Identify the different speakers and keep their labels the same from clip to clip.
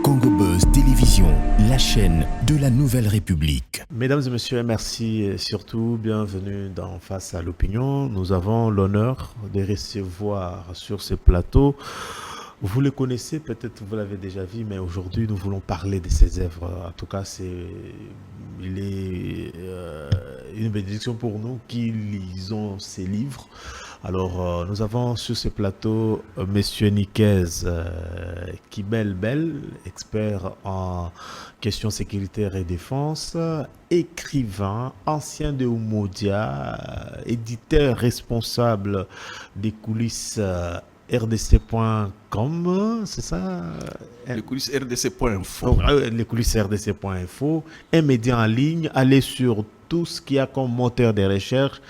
Speaker 1: Congo Buzz Télévision, la chaîne de la Nouvelle République.
Speaker 2: Mesdames et messieurs, merci et surtout bienvenue dans Face à l'opinion. Nous avons l'honneur de recevoir sur ce plateau. Vous le connaissez, peut-être vous l'avez déjà vu, mais aujourd'hui nous voulons parler de ses œuvres. En tout cas, il est une bénédiction pour nous qui lisons ses livres. Alors, nous avons sur ce plateau Monsieur Niquez Kibelbel, expert en questions sécuritaires et défense, écrivain, ancien de Oumodia, éditeur responsable des coulisses rdc.com, c'est ça?
Speaker 3: Les coulisses rdc.info.
Speaker 2: Oh, les coulisses rdc.info, un média en ligne. Allez sur tout ce qu'il y a comme moteur de recherche.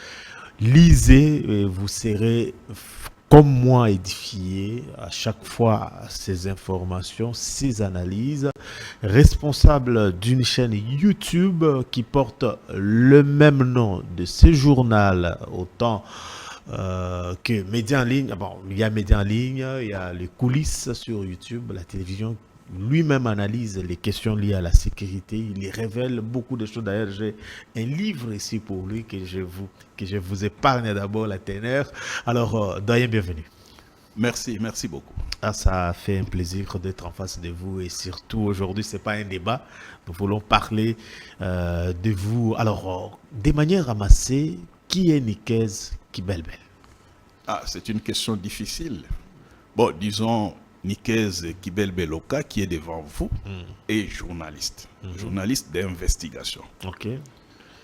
Speaker 2: Lisez et vous serez comme moi édifié à chaque fois ces informations, ces analyses. Responsable d'une chaîne YouTube qui porte le même nom de ce journal, autant que médias en ligne. Bon, il y a médias en ligne, il y a les coulisses sur YouTube, la télévision. Lui-même analyse les questions liées à la sécurité. Il y révèle beaucoup de choses. D'ailleurs, j'ai un livre ici pour lui que je vous épargne d'abord la teneur. Alors, doyen, bienvenue.
Speaker 3: Merci beaucoup.
Speaker 2: Ah, ça fait un plaisir d'être en face de vous et surtout aujourd'hui, ce n'est pas un débat. Nous voulons parler de vous. Alors, de manière ramassée, qui est Niquez Kibelbel?
Speaker 3: Ah, c'est une question difficile. Bon, disons Niquez Kibelbeloka qui est devant vous est journaliste, journaliste d'investigation.
Speaker 2: Ok.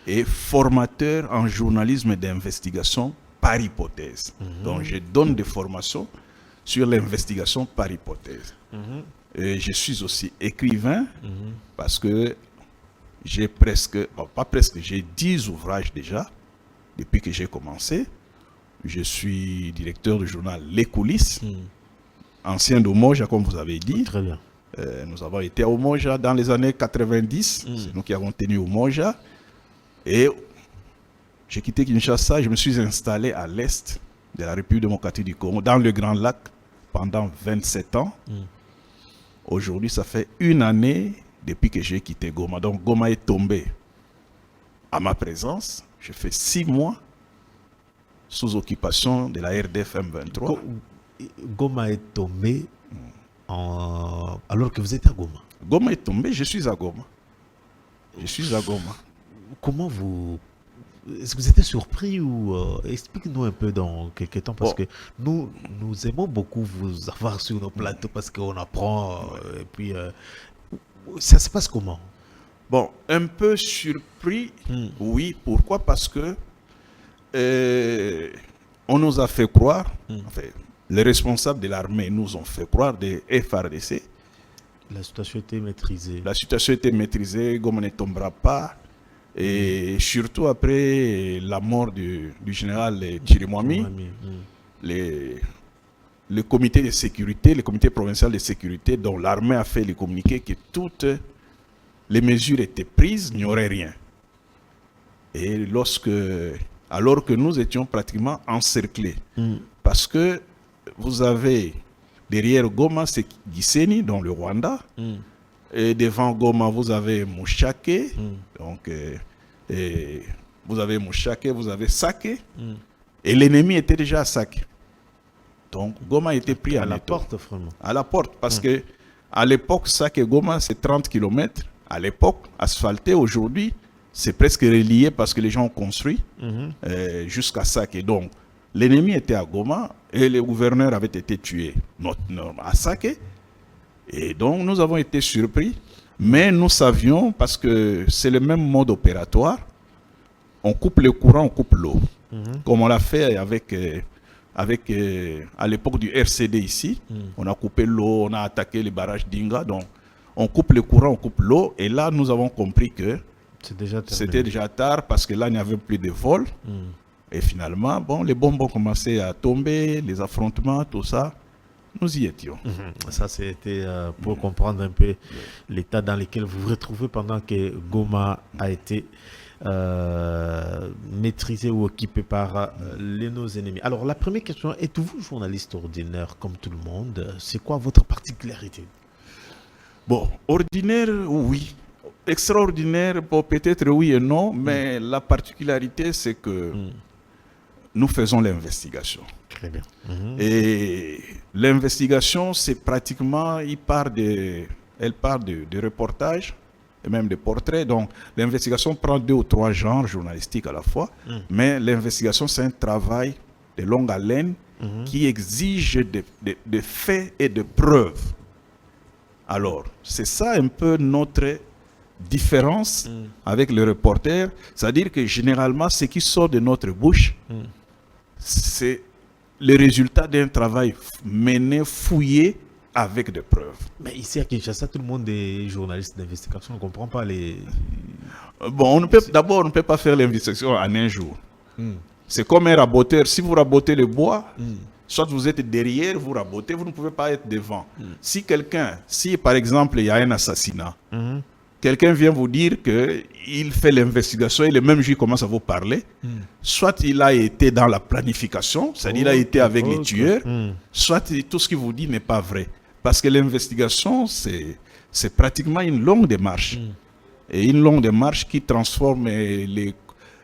Speaker 3: Et formateur en journalisme d'investigation par hypothèse. Donc, je donne des formations sur l'investigation par hypothèse. Et je suis aussi écrivain parce que j'ai j'ai 10 ouvrages déjà depuis que j'ai commencé. Je suis directeur du journal Les Coulisses, ancien d'Oumoja, comme vous avez dit.
Speaker 2: Très bien.
Speaker 3: Nous avons été à Oumoja dans les années 90. C'est nous qui avons tenu Oumoja. Et j'ai quitté Kinshasa. Je me suis installé à l'est de la République démocratique du Congo, dans le Grand Lac, pendant 27 ans. Aujourd'hui, ça fait une année depuis que j'ai quitté Goma. Donc, Goma est tombé à ma présence. Je fais 6 mois sous occupation de la RDF M23.
Speaker 2: Goma est tombé alors que vous êtes à Goma.
Speaker 3: Goma est tombé, je suis à Goma. Je suis à Goma.
Speaker 2: Comment vous... Est-ce que vous étiez surpris ou... Explique-nous un peu dans quelques temps parce que nous aimons beaucoup vous avoir sur nos plateaux parce qu'on apprend et puis... ça se passe comment?
Speaker 3: Bon, un peu surpris, oui. Pourquoi? Parce que on nous a fait croire, enfin, les responsables de l'armée nous ont fait croire, des FRDC.
Speaker 2: La situation était maîtrisée.
Speaker 3: La situation était maîtrisée, Goma ne tombera pas. Et surtout après la mort du général Chirimwami, le comité de sécurité, le comité provincial de sécurité dont l'armée a fait les communiqués que toutes les mesures étaient prises, il n'y aurait rien. Et alors que nous étions pratiquement encerclés, parce que vous avez derrière Goma, c'est Gisenyi, dans le Rwanda, et devant Goma, vous avez Mouchake, donc vous avez Mouchake, vous avez Sake, et l'ennemi était déjà à Sake. Donc Goma était pris à
Speaker 2: la porte, vraiment.
Speaker 3: À la porte, parce que à l'époque, Sake et Goma, c'est 30 km. À l'époque, asphalté, aujourd'hui, c'est presque relié parce que les gens ont construit jusqu'à Sake. Donc, l'ennemi était à Goma et le gouverneur avait été tué à Sake. Et donc, nous avons été surpris. Mais nous savions, parce que c'est le même mode opératoire, on coupe le courant, on coupe l'eau. Comme on l'a fait à l'époque du RCD ici. On a coupé l'eau, on a attaqué les barrages d'Inga. Donc, on coupe le courant, on coupe l'eau. Et là, nous avons compris que c'était déjà tard parce que là, il n'y avait plus de vol. Et finalement, bon, les bombes ont commencé à tomber, les affrontements, tout ça. Nous y étions.
Speaker 2: Ça, c'était pour comprendre un peu l'état dans lequel vous vous retrouvez pendant que Goma a été maîtrisé ou occupé par nos ennemis. Alors, la première question, êtes-vous journaliste ordinaire comme tout le monde? C'est quoi votre particularité?
Speaker 3: Bon, ordinaire, oui. Extraordinaire, bon, peut-être oui et non, mais la particularité, c'est que nous faisons l'investigation.
Speaker 2: Très bien.
Speaker 3: Et l'investigation, c'est pratiquement, elle part de reportages et même de portraits. Donc, l'investigation prend 2 ou 3 genres journalistiques à la fois, mais l'investigation, c'est un travail de longue haleine qui exige des faits et de preuves. Alors, c'est ça un peu notre différence avec le reporter, c'est-à-dire que généralement, ce qui sort de notre bouche, c'est le résultat d'un travail mené, fouillé, avec des preuves.
Speaker 2: Mais ici à Kinshasa, tout le monde est journaliste d'investigation. On ne comprend pas les...
Speaker 3: Bon, d'abord, on ne peut pas faire l'investigation en un jour. C'est comme un raboteur. Si vous rabotez le bois, soit vous êtes derrière, vous rabotez, vous ne pouvez pas être devant. Si par exemple, il y a un assassinat, quelqu'un vient vous dire qu'il fait l'investigation et le même jour il commence à vous parler, soit il a été dans la planification, c'est-à-dire il a été avec les tueurs, soit tout ce qu'il vous dit n'est pas vrai. Parce que l'investigation, c'est pratiquement une longue démarche. Et une longue démarche qui transforme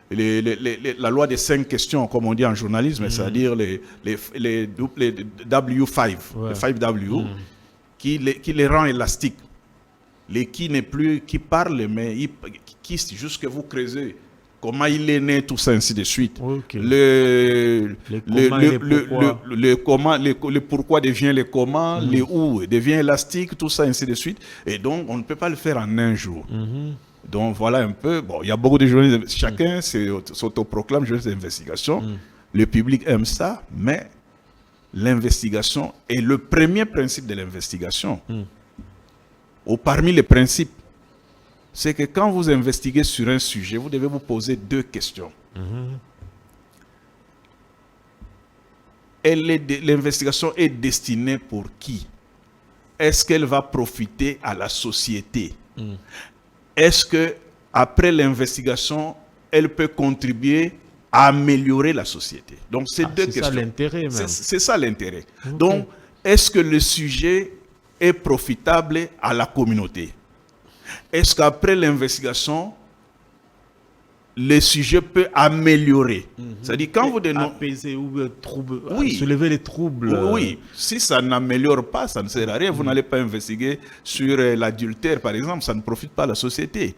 Speaker 3: la loi des 5 questions, comme on dit en journalisme, c'est-à-dire les W5, les 5W, qui les rend élastiques. Les qui n'est plus qui parle, mais qui juste que vous creusez comment il est né, tout ça, ainsi de suite.
Speaker 2: Okay.
Speaker 3: Le pourquoi devient le comment, le où devient élastique, tout ça, ainsi de suite. Et donc, on ne peut pas le faire en un jour. Donc, voilà un peu. Bon, il y a beaucoup de journalistes, chacun s'autoproclame journaliste d'investigation. Le public aime ça, mais l'investigation est le premier principe de l'investigation. Ou parmi les principes, c'est que quand vous investiguez sur un sujet, vous devez vous poser 2 questions. L'investigation est destinée pour qui? Est-ce qu'elle va profiter à la société? Est-ce que après l'investigation, elle peut contribuer à améliorer la société? Donc, c'est 2 questions.
Speaker 2: C'est ça l'intérêt même.
Speaker 3: C'est ça l'intérêt. Donc, est-ce que le sujet est profitable à la communauté? Est-ce qu'après l'investigation, le sujet peut améliorer? C'est-à-dire quand vous
Speaker 2: apaiser ou soulever les troubles.
Speaker 3: Oui, si ça n'améliore pas, ça ne sert à rien. Vous n'allez pas investiguer sur l'adultère, par exemple, ça ne profite pas à la société.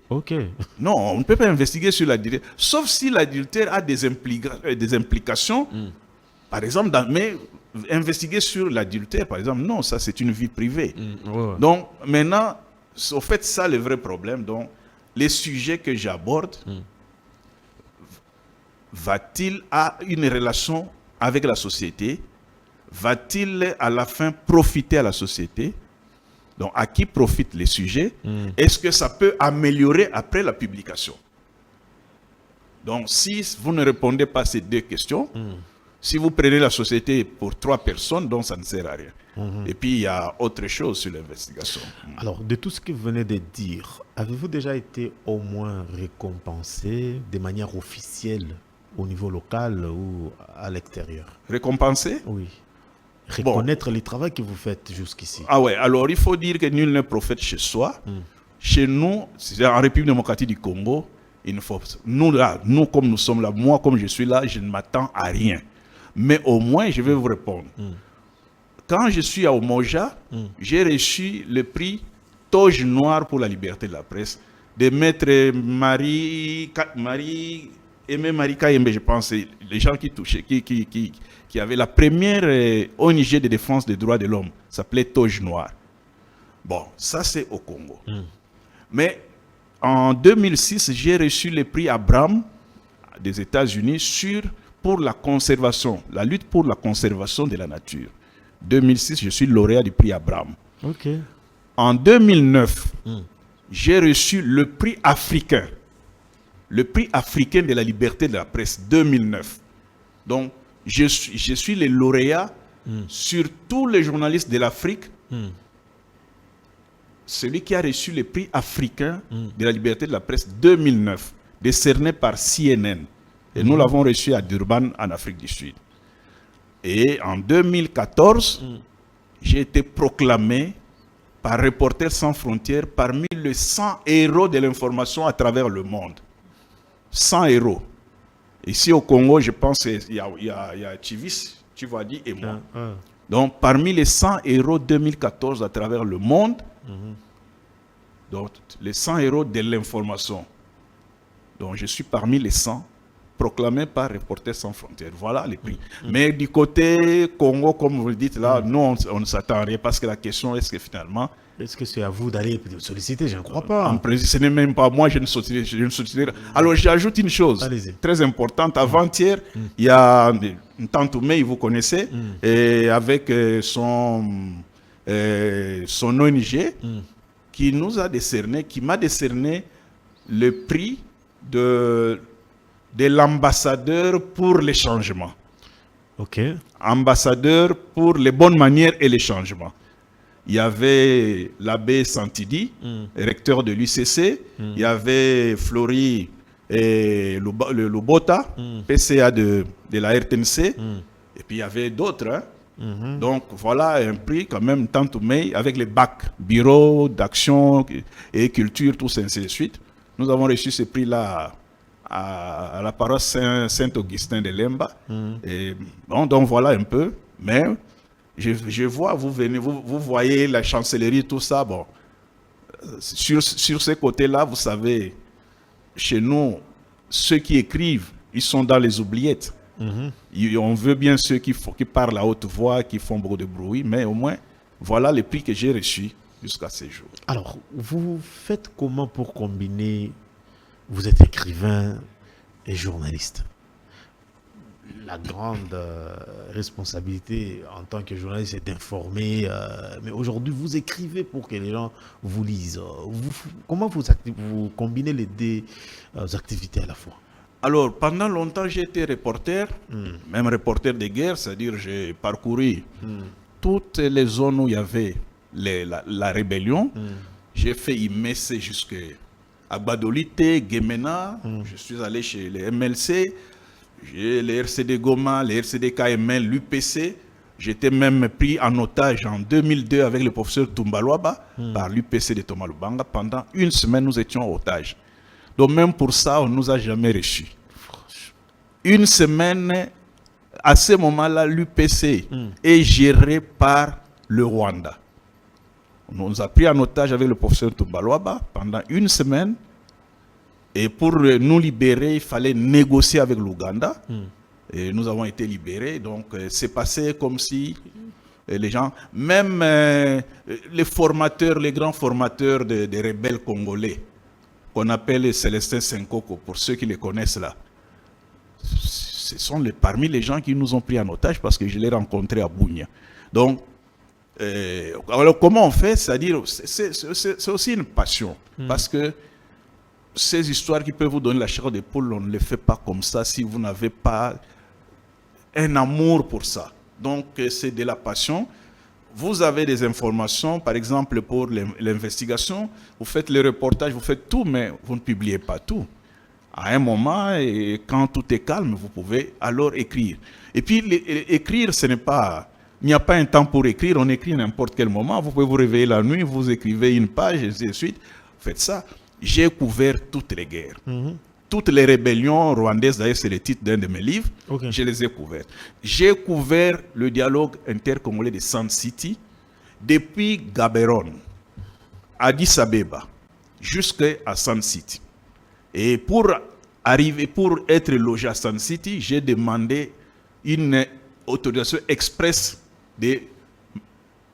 Speaker 3: Non, on ne peut pas investiguer sur l'adultère, sauf si l'adultère a des implications, par exemple, mais investiguer sur l'adultère, par exemple, non, ça c'est une vie privée. Donc, maintenant, au fait, ça le vrai problème. Donc, les sujets que j'aborde, va-t-il avoir une relation avec la société? Va-t-il à la fin profiter à la société? Donc, à qui profitent les sujets? Est-ce que ça peut améliorer après la publication? Donc, si vous ne répondez pas à ces 2 questions, si vous prenez la société pour 3 personnes, donc ça ne sert à rien. Et puis, il y a autre chose sur l'investigation.
Speaker 2: Alors, de tout ce que vous venez de dire, avez-vous déjà été au moins récompensé de manière officielle au niveau local ou à l'extérieur?
Speaker 3: Récompensé?
Speaker 2: Oui. Reconnaître le travail que vous faites jusqu'ici.
Speaker 3: Ah ouais, alors il faut dire que nul n'est prophète chez soi. Chez nous, c'est en République démocratique du Congo, nous comme nous sommes là, moi comme je suis là, je ne m'attends à rien. Mais au moins, je vais vous répondre. Quand je suis à Omoja, j'ai reçu le prix Toge Noire pour la liberté de la presse de maître Marie Kayembe, je pense, les gens qui touchaient, qui avaient la première ONG de défense des droits de l'homme, s'appelait Toge Noire. Bon, ça c'est au Congo. Mais en 2006, j'ai reçu le prix Abraham des États-Unis pour la conservation, la lutte pour la conservation de la nature. 2006, je suis lauréat du prix Abraham. En 2009, j'ai reçu le prix africain. Le prix africain de la liberté de la presse, 2009. Donc, je suis le lauréat sur tous les journalistes de l'Afrique. Celui qui a reçu le prix africain de la liberté de la presse 2009, décerné par CNN. Et nous l'avons reçu à Durban, en Afrique du Sud. Et en 2014, j'ai été proclamé par Reporters sans frontières parmi les 100 héros de l'information à travers le monde. 100 héros. Ici au Congo, je pense qu'il y a Chivis, Chivadi et moi. Donc, parmi les 100 héros 2014 à travers le monde, donc les 100 héros de l'information. Donc, je suis parmi les 100 proclamés par Reporters sans frontières. Voilà les prix. Mais du côté Congo, comme vous le dites là, nous, on ne s'attend à rien parce que la question est-ce que finalement...
Speaker 2: Est-ce que c'est à vous d'aller solliciter? Je ne crois pas.
Speaker 3: En principe, ce n'est même pas moi, je ne solliciterai. Alors, j'ajoute une chose très importante. Avant-hier, il y a une tante Oumé, vous connaissez, et avec son ONG, qui nous a décerné, qui m'a décerné le prix de l'ambassadeur pour les changements.
Speaker 2: Ok.
Speaker 3: Ambassadeur pour les bonnes manières et les changements. Il y avait l'abbé Santidi, recteur de l'UCC. Il y avait Flory et Lobota, PCA de la RTNC. Et puis il y avait d'autres. Donc voilà un prix quand même, Tantoumé, avec les BAC, Bureau d'action et culture, tout ça, ainsi de suite. Nous avons reçu ce prix-là à la paroisse Saint-Augustin de Lemba. Et bon, donc voilà un peu. Mais je vois, vous venez, vous voyez la chancellerie, tout ça. Bon, sur ce côté-là, vous savez, chez nous, ceux qui écrivent, ils sont dans les oubliettes. On veut bien ceux qui parlent à haute voix, qui font beaucoup de bruit, mais au moins, voilà les prix que j'ai reçus jusqu'à ces jours.
Speaker 2: Alors, vous faites comment pour combiner, vous êtes écrivain et journaliste? La grande responsabilité en tant que journaliste, c'est d'informer. Mais aujourd'hui, vous écrivez pour que les gens vous lisent. Comment vous combinez les deux activités à la fois?
Speaker 3: Alors, pendant longtemps, j'ai été reporter, même reporter de guerre, c'est-à-dire j'ai parcouru toutes les zones où il y avait la rébellion. J'ai fait Imesse jusqu'à Badolite, Guémena. Je suis allé chez les MLC. J'ai les RCD Goma, les RCD KML, l'UPC. J'étais même pris en otage en 2002 avec le professeur Toumbalouaba par l'UPC de Thomas Lubanga. Pendant une semaine, nous étions otages. Donc même pour ça, on ne nous a jamais reçus. Une semaine, à ce moment-là, l'UPC est géré par le Rwanda. On nous a pris en otage avec le professeur Toumbalouaba pendant une semaine. Et pour nous libérer, il fallait négocier avec l'Ouganda. Et nous avons été libérés. Donc, c'est passé comme si les gens, même les formateurs, les grands formateurs des rebelles congolais, qu'on appelle Célestin Senkoko, pour ceux qui les connaissent là, ce sont parmi les gens qui nous ont pris en otage parce que je l'ai rencontré à Bounia. Donc, alors comment on fait? C'est-à-dire, c'est aussi une passion. Parce que ces histoires qui peuvent vous donner la chair de poule, on ne les fait pas comme ça si vous n'avez pas un amour pour ça. Donc, c'est de la passion. Vous avez des informations, par exemple, pour l'investigation, vous faites les reportages, vous faites tout, mais vous ne publiez pas tout. À un moment, et quand tout est calme, vous pouvez alors écrire. Et puis, écrire, ce n'est pas... Il n'y a pas un temps pour écrire, on écrit à n'importe quel moment. Vous pouvez vous réveiller la nuit, vous écrivez une page, et ainsi de suite. Vous faites ça. J'ai couvert toutes les guerres. Toutes les rébellions rwandaises, d'ailleurs c'est le titre d'un de mes livres, je les ai couvertes. J'ai couvert le dialogue intercongolais de Sun City, depuis Gaborone, Addis Abeba, jusqu'à Sun City. Et pour être logé à Sun City, j'ai demandé une autorisation express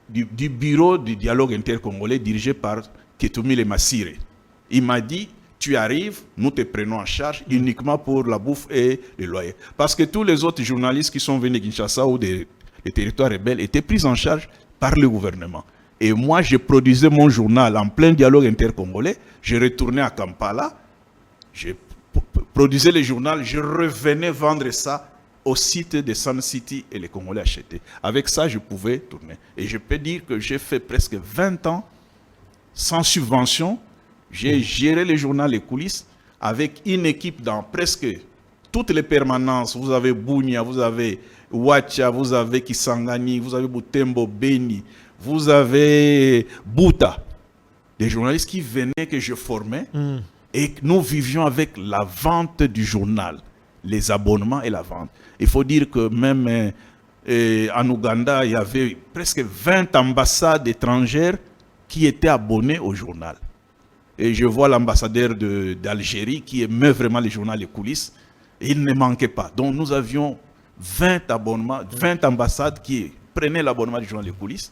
Speaker 3: du bureau du dialogue intercongolais dirigé par Ketumile Masire. Il m'a dit, tu arrives, nous te prenons en charge uniquement pour la bouffe et le loyer. Parce que tous les autres journalistes qui sont venus de Kinshasa ou des territoires rebelles étaient pris en charge par le gouvernement. Et moi, je produisais mon journal en plein dialogue intercongolais. Je retournais à Kampala, je produisais le journal, je revenais vendre ça au site de Sun City et les Congolais achetaient. Avec ça, je pouvais tourner. Et je peux dire que j'ai fait presque 20 ans sans subvention. J'ai géré le journal Les Coulisses avec une équipe dans presque toutes les permanences. Vous avez Bounia, vous avez Ouacha, vous avez Kisangani, vous avez Butembo, Beni, vous avez Bouta, des journalistes qui venaient, que je formais, et que nous vivions avec la vente du journal, les abonnements et la vente. Il faut dire que même en Ouganda, il y avait presque 20 ambassades étrangères qui étaient abonnées au journal. Et je vois l'ambassadeur d'Algérie qui aimait vraiment les journaux, les coulisses, et il ne manquait pas. Donc nous avions 20 abonnements, 20 ambassades qui prenaient l'abonnement du journal Les Coulisses.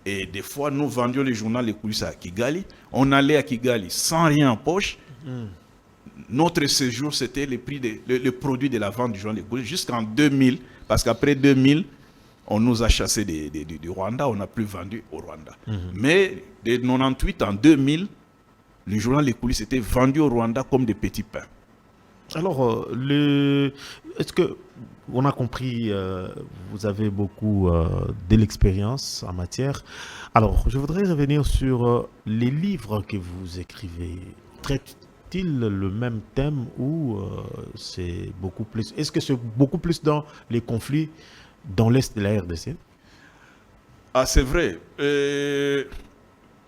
Speaker 3: Et des fois, nous vendions les journaux Les Coulisses à Kigali. On allait à Kigali sans rien en poche. Notre séjour, c'était le produit de la vente du journal Les Coulisses jusqu'en 2000. Parce qu'après 2000, on nous a chassés du Rwanda. On n'a plus vendu au Rwanda. Mais de 98 en 2000, le journal Les Coulisses était vendu au Rwanda comme des petits pains.
Speaker 2: Alors, est-ce que on a compris, vous avez beaucoup de l'expérience en matière. Alors, je voudrais revenir sur les livres que vous écrivez. Traitent-ils le même thème ou c'est beaucoup plus... Est-ce que c'est beaucoup plus dans les conflits dans l'Est de la RDC?
Speaker 3: Ah, c'est vrai.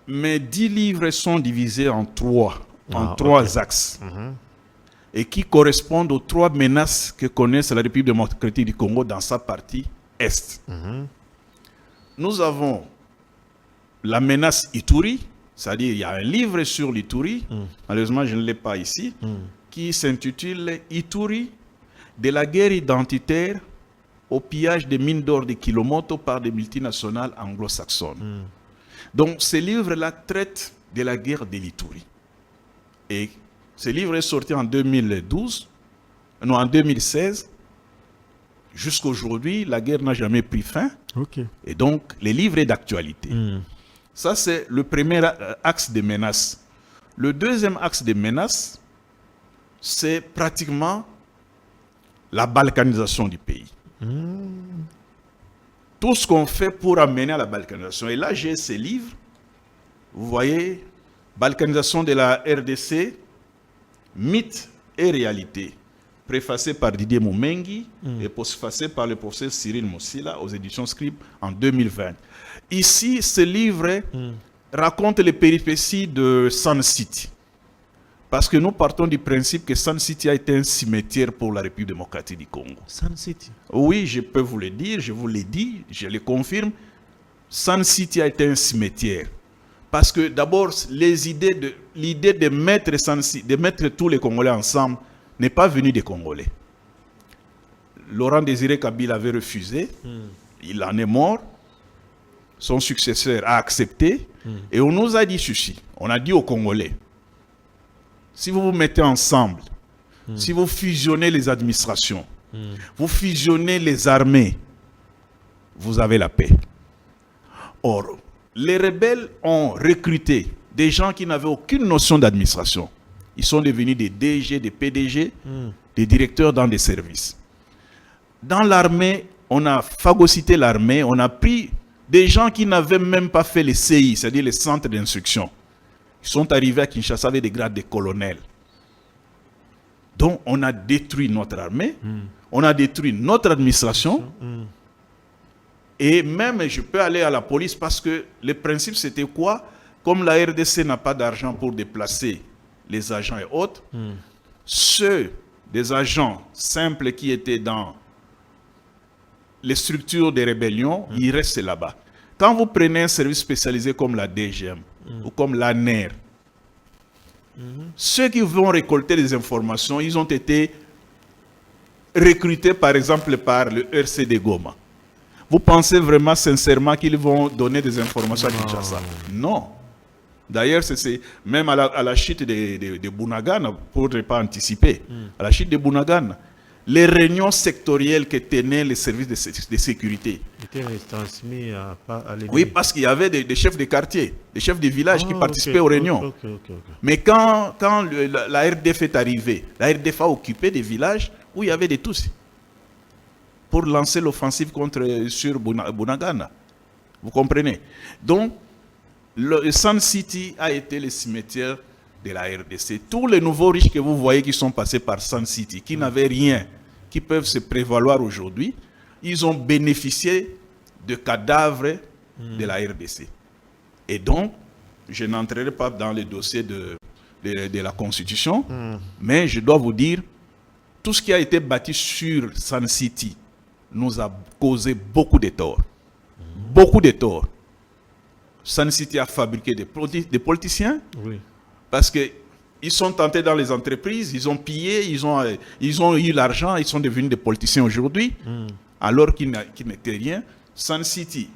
Speaker 3: Mes 10 livres sont divisés en trois axes. Et qui correspondent aux 3 menaces que connaissent la République démocratique du Congo dans sa partie Est. Nous avons la menace Ituri, c'est-à-dire il y a un livre sur l'Ituri, malheureusement je ne l'ai pas ici, qui s'intitule « Ituri, de la guerre identitaire au pillage des mines d'or de Kilomoto par des multinationales anglo-saxonnes ». Donc ce livre-là traite de la guerre de l'Ituri. Et ce livre est sorti en 2016. Jusqu'à aujourd'hui, la guerre n'a jamais pris fin. Et donc, le livre est d'actualité. Ça, c'est le premier axe de menace. Le deuxième axe de menace, c'est pratiquement la balkanisation du pays. Tout ce qu'on fait pour amener à la balkanisation. Et là, j'ai ces livres. Vous voyez, balkanisation de la RDC, mythe et réalité, préfacé par Didier Moumengi et postfacé par le professeur Cyril Moussila aux éditions Scribe en 2020. Ici, ce livre raconte les péripéties de Sun City. Parce que nous partons du principe que Sun City a été un cimetière pour la République démocratique du Congo.
Speaker 2: Sun City? Oui,
Speaker 3: je peux vous le dire, je vous l'ai dit, je le confirme. Sun City a été un cimetière. Parce que d'abord, l'idée de mettre tous les Congolais ensemble n'est pas venue des Congolais. Laurent Désiré Kabila avait refusé, il en est mort, son successeur a accepté, et on nous a dit ceci, on a dit aux Congolais, si vous vous mettez ensemble, si vous fusionnez les administrations, vous fusionnez les armées, vous avez la paix. Or, les rebelles ont recruté des gens qui n'avaient aucune notion d'administration. Ils sont devenus des DG, des PDG, des directeurs dans des services. Dans l'armée, on a phagocyté l'armée, on a pris des gens qui n'avaient même pas fait les CI, c'est-à-dire les centres d'instruction. Ils sont arrivés à Kinshasa avec des grades de colonel. Donc, on a détruit notre armée, on a détruit notre administration. Et même, je peux aller à la police parce que le principe, c'était quoi? Comme la RDC n'a pas d'argent pour déplacer les agents et autres, ceux des agents simples qui étaient dans les structures de rébellion, ils restent là-bas. Quand vous prenez un service spécialisé comme la DGM ou comme l'ANER, ceux qui vont récolter les informations, ils ont été recrutés par exemple par le RCD Goma. Vous pensez vraiment sincèrement qu'ils vont donner des informations à Kinshasa? Non. D'ailleurs, c'est même à la chute de Bunagana, pour ne pas anticiper, à la chute de Bunagana, les réunions sectorielles que tenaient les services de sécurité
Speaker 2: étaient transmis à l'ennemi.
Speaker 3: Oui, parce qu'il y avait des chefs de quartier, des chefs de village qui participaient aux réunions. Mais quand la RDF est arrivée, la RDF a occupé des villages où il y avait des Tutsis pour lancer l'offensive sur Bunagana. Vous comprenez? Donc, le Sun City a été le cimetière de la RDC. Tous les nouveaux riches que vous voyez qui sont passés par Sun City, qui n'avaient rien, qui peuvent se prévaloir aujourd'hui, ils ont bénéficié de cadavres de la RDC. Et donc, je n'entrerai pas dans le dossier de la Constitution, mais je dois vous dire, tout ce qui a été bâti sur Sun City nous a causé beaucoup de torts. Beaucoup de torts. Sun City a fabriqué des politiciens, parce qu'ils sont tentés dans les entreprises, ils ont pillé, ils ont eu l'argent, ils sont devenus des politiciens aujourd'hui, alors qu'ils n'étaient rien. Sun City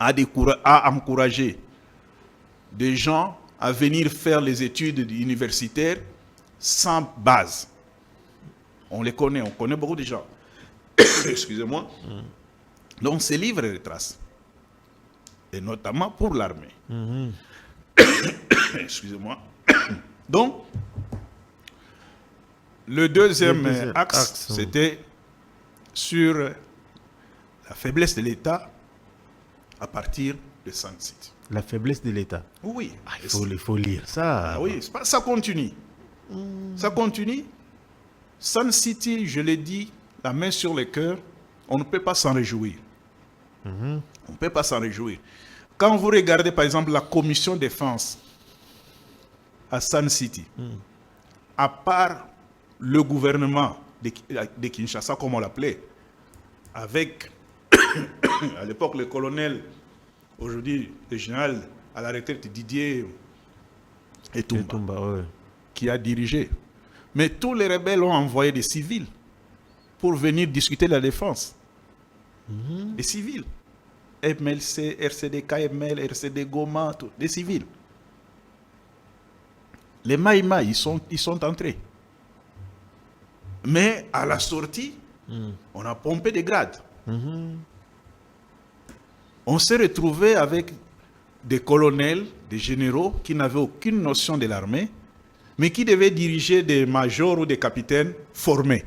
Speaker 3: a encouragé des gens à venir faire les études universitaires sans base. On les connaît, on connaît beaucoup de gens. Excusez-moi. Donc, ces livres retracent. Et notamment pour l'armée. Excusez-moi. Donc, le deuxième axe, c'était sur la faiblesse de l'État à partir de Sun City.
Speaker 2: La faiblesse de l'État.
Speaker 3: Oui.
Speaker 2: Il faut lire ça.
Speaker 3: Oui, ça continue. Ça continue. Sun City, je l'ai dit, la main sur le cœur, on ne peut pas s'en réjouir. On ne peut pas s'en réjouir. Quand vous regardez, par exemple, la commission défense à Sun City, à part le gouvernement de Kinshasa, comme on l'appelait, avec, à l'époque, le colonel, aujourd'hui, le général à la retraite, Didier Etumba, qui a dirigé. Mais tous les rebelles ont envoyé des civils pour venir discuter de la défense. Des civils. MLC, RCD, KML, RCD, Goma, tout, des civils. Les Maïma, ils sont entrés. Mais à la sortie, on a pompé des grades. On s'est retrouvé avec des colonels, des généraux qui n'avaient aucune notion de l'armée, mais qui devaient diriger des majors ou des capitaines formés.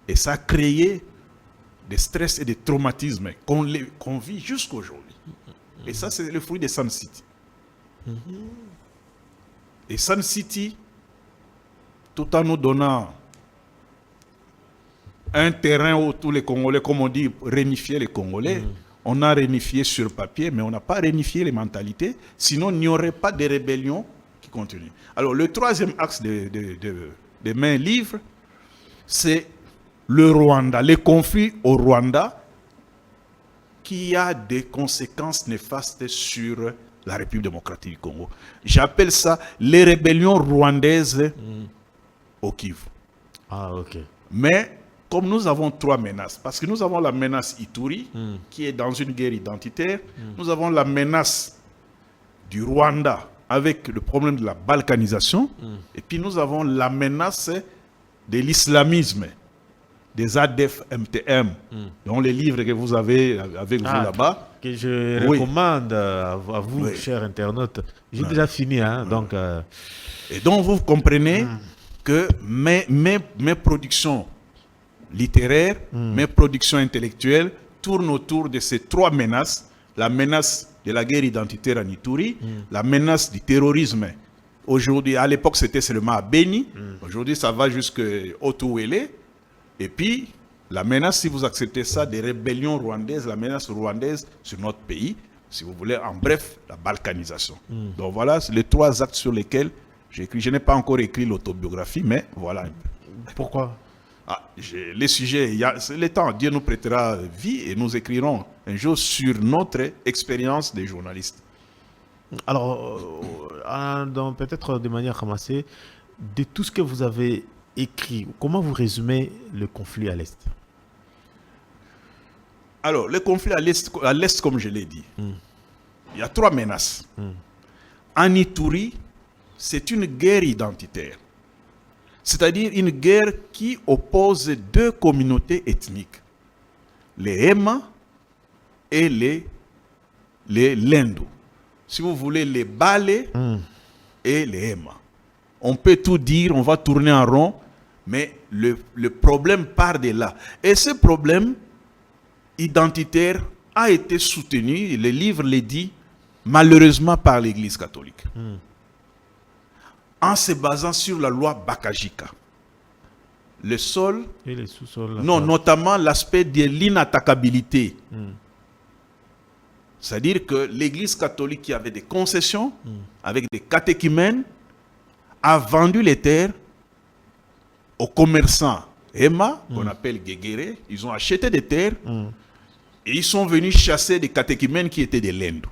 Speaker 3: Et ça a créé des stress et des traumatismes qu'on vit jusqu'à aujourd'hui. Et ça, c'est le fruit de Sun City. Et Sun City, tout en nous donnant un terrain où tous les Congolais, comme on dit, réunifier les Congolais, on a réunifié sur papier, mais on n'a pas réunifié les mentalités, sinon il n'y aurait pas de rébellion qui continue. Alors, le troisième axe de mes livres, c'est le Rwanda, les conflits au Rwanda, qui a des conséquences néfastes sur la République démocratique du Congo. J'appelle ça les rébellions rwandaises au Kivu.
Speaker 2: Ah, ok.
Speaker 3: Mais comme nous avons trois menaces, parce que nous avons la menace Ituri, qui est dans une guerre identitaire, nous avons la menace du Rwanda avec le problème de la balkanisation, et puis nous avons la menace de l'islamisme, des ADF MTM, dont les livres que vous avez avec vous là-bas.
Speaker 2: Que je recommande à vous, chers internautes. J'ai déjà fini, hein, donc...
Speaker 3: Et donc vous comprenez que mes productions littéraires, mes productions intellectuelles tournent autour de ces trois menaces. La menace de la guerre identitaire en Ituri, la menace du terrorisme. Aujourd'hui, à l'époque, c'était seulement à Beni. Aujourd'hui, ça va jusqu'à Otuwele. Et puis, la menace, si vous acceptez ça, des rébellions rwandaises, la menace rwandaise sur notre pays, si vous voulez, en bref, la balkanisation. Donc voilà, c'est les trois actes sur lesquels j'ai écrit. Je n'ai pas encore écrit l'autobiographie, mais voilà.
Speaker 2: Pourquoi?
Speaker 3: Les sujets, c'est le temps. Dieu nous prêtera vie et nous écrirons un jour sur notre expérience de journaliste.
Speaker 2: Alors, peut-être de manière ramassée, de tout ce que vous avez écrit, comment vous résumez le conflit à l'Est?
Speaker 3: Alors, le conflit à l'Est, comme je l'ai dit, il y a trois menaces. En Ituri, c'est une guerre identitaire. C'est-à-dire une guerre qui oppose deux communautés ethniques, les Hema et les Lendu. Si vous voulez, les Balé et les Hema. On peut tout dire, on va tourner en rond, mais le problème part de là. Et ce problème identitaire a été soutenu, le livre le dit, malheureusement par l'Église catholique. En se basant sur la loi Bakajika. Le sol,
Speaker 2: et les sous-sols,
Speaker 3: non, notamment l'aspect de l'inattaquabilité C'est-à-dire que l'Église catholique qui avait des concessions, avec des catéchumènes, a vendu les terres aux commerçants Emma, qu'on appelle Guéguéré. Ils ont acheté des terres et ils sont venus chasser des catéchumènes qui étaient des Lendou.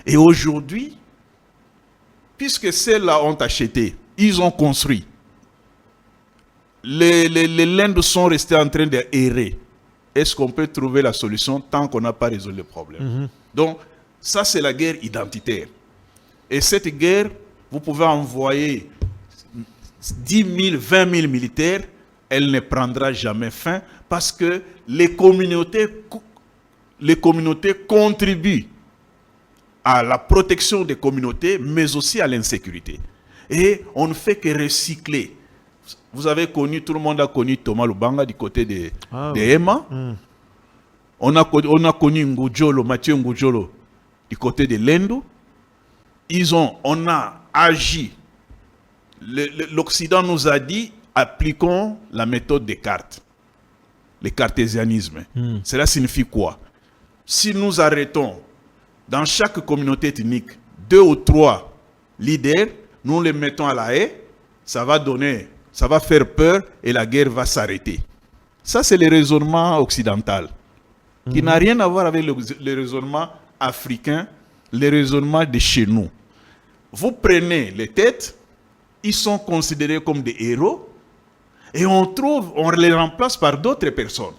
Speaker 3: Et aujourd'hui, puisque celles-là ont acheté, ils ont construit. Les Lendou sont restés en train d'errer. Est-ce qu'on peut trouver la solution tant qu'on n'a pas résolu le problème? Donc, ça c'est la guerre identitaire. Et cette guerre, vous pouvez envoyer 10 000, 20 000 militaires, elle ne prendra jamais fin parce que les communautés contribuent à la protection des communautés, mais aussi à l'insécurité. Et on ne fait que recycler. Vous avez connu, tout le monde a connu Thomas Lubanga du côté de Emma. On a connu Ngujolo, Mathieu Ngujolo du côté de Lendou. On a agi. L'Occident nous a dit, appliquons la méthode Descartes, le cartésianisme. Cela signifie quoi? Si nous arrêtons dans chaque communauté ethnique 2 ou 3 leaders, nous les mettons à la haie, ça va faire peur et la guerre va s'arrêter. Ça, c'est le raisonnement occidental, qui n'a rien à voir avec le raisonnement africain, le raisonnement de chez nous. Vous prenez les têtes, ils sont considérés comme des héros, et on les remplace par d'autres personnes.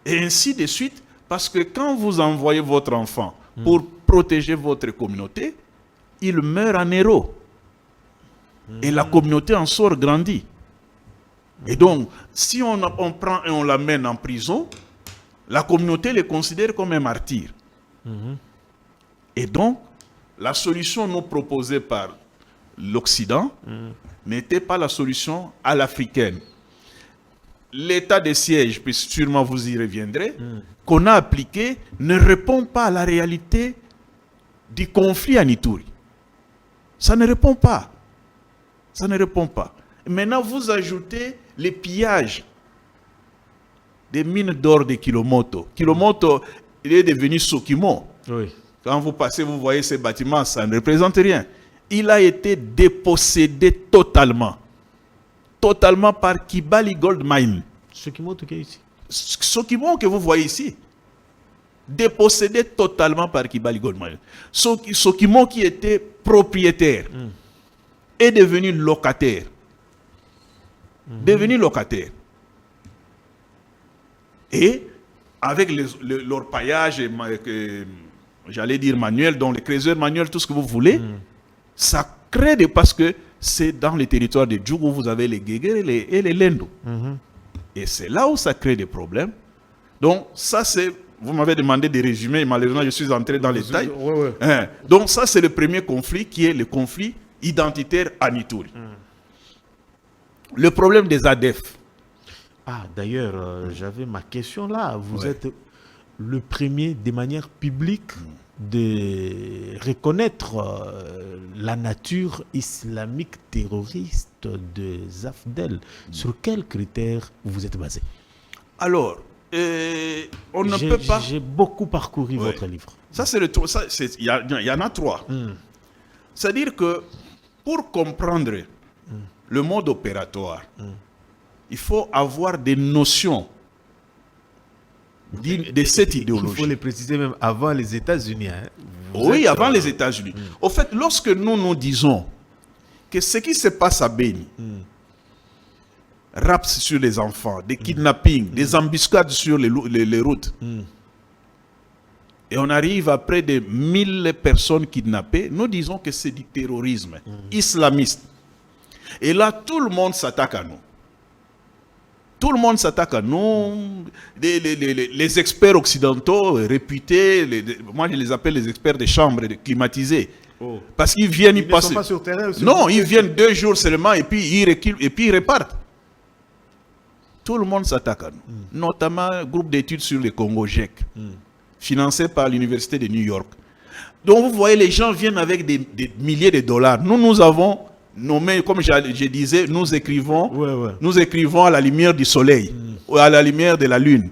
Speaker 3: Et ainsi de suite, parce que quand vous envoyez votre enfant pour protéger votre communauté, il meurt en héros. Et la communauté en sort grandie. Et donc, si on prend et on l'amène en prison, la communauté les considère comme un martyr. Et donc, la solution nous proposée par l'Occident n'était pas la solution à l'africaine. L'état de siège, puis sûrement vous y reviendrez, qu'on a appliqué ne répond pas à la réalité du conflit à Ituri. Ça ne répond pas. Ça ne répond pas. Maintenant, vous ajoutez les pillages des mines d'or de Kilomoto. Kilomoto, il est devenu Sokimo.
Speaker 2: Oui.
Speaker 3: Quand vous passez, vous voyez ces bâtiments, ça ne représente rien. Il a été dépossédé totalement. Totalement par Kibali Gold Mine.
Speaker 2: Sokimo, tout est ici.
Speaker 3: Sokimo que vous voyez ici. Dépossédé totalement par Kibali Gold Mine. Sokimo qui était propriétaire est devenu locataire. Devenu locataire. Et avec leur paillage, j'allais dire manuel, donc les creuseurs manuels, tout ce que vous voulez, ça crée parce que c'est dans les territoires de Djougou où vous avez les Guéguéré et les Lendou. Et c'est là où ça crée des problèmes. Donc ça c'est, vous m'avez demandé de résumer, malheureusement je suis entré dans les détails. Donc ça c'est le premier conflit qui est le conflit identitaire à Ituri. Le problème des ADF.
Speaker 2: Ah, d'ailleurs, j'avais ma question là. Vous êtes le premier, de manière publique, de reconnaître la nature islamique terroriste de Zafdel. Sur quels critères vous êtes basé?
Speaker 3: Alors, on ne peut pas...
Speaker 2: J'ai beaucoup parcouru votre livre.
Speaker 3: Ça, c'est il y en a 3. C'est-à-dire que pour comprendre le mode opératoire, il faut avoir des notions de cette idéologie.
Speaker 2: Il faut les préciser même avant les États-Unis. Hein.
Speaker 3: Oui, avant les États-Unis. Au fait, lorsque nous disons que ce qui se passe à Beni, raps sur les enfants, des kidnappings, des embuscades sur les routes, et on arrive à près de 1000 personnes kidnappées, nous disons que c'est du terrorisme islamiste. Et là, tout le monde s'attaque à nous. Tout le monde s'attaque à nous. Les experts occidentaux réputés, moi je les appelle les experts des chambres climatisées. Parce qu'ils viennent, ils passent.
Speaker 2: Sont pas sur terrain,
Speaker 3: non, ils viennent 2 jours seulement et puis ils reculent et puis ils repartent. Tout le monde s'attaque à nous. Notamment un groupe d'études sur le Congo GEC, financé par l'université de New York. Donc vous voyez, les gens viennent avec des milliers de dollars. Nous avons nommé, comme je disais, nous écrivons à la lumière du soleil, ou à la lumière de la lune.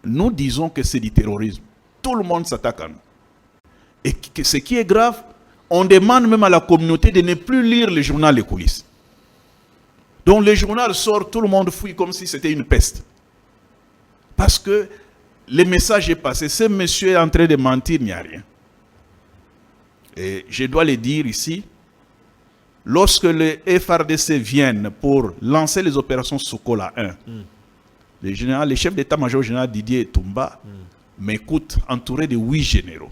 Speaker 3: nous disons que c'est du terrorisme. Tout le monde s'attaque à nous. Et ce qui est grave, on demande même à la communauté de ne plus lire le journal Les Coulisses. Donc le journal sort, tout le monde fouille comme si c'était une peste. Parce que le message est passé. Ce monsieur est en train de mentir, il n'y a rien. Et je dois le dire ici, lorsque les FRDC viennent pour lancer les opérations Sokola 1, le chef d'état-major général Didier Toumba m'écoute entouré de 8 généraux.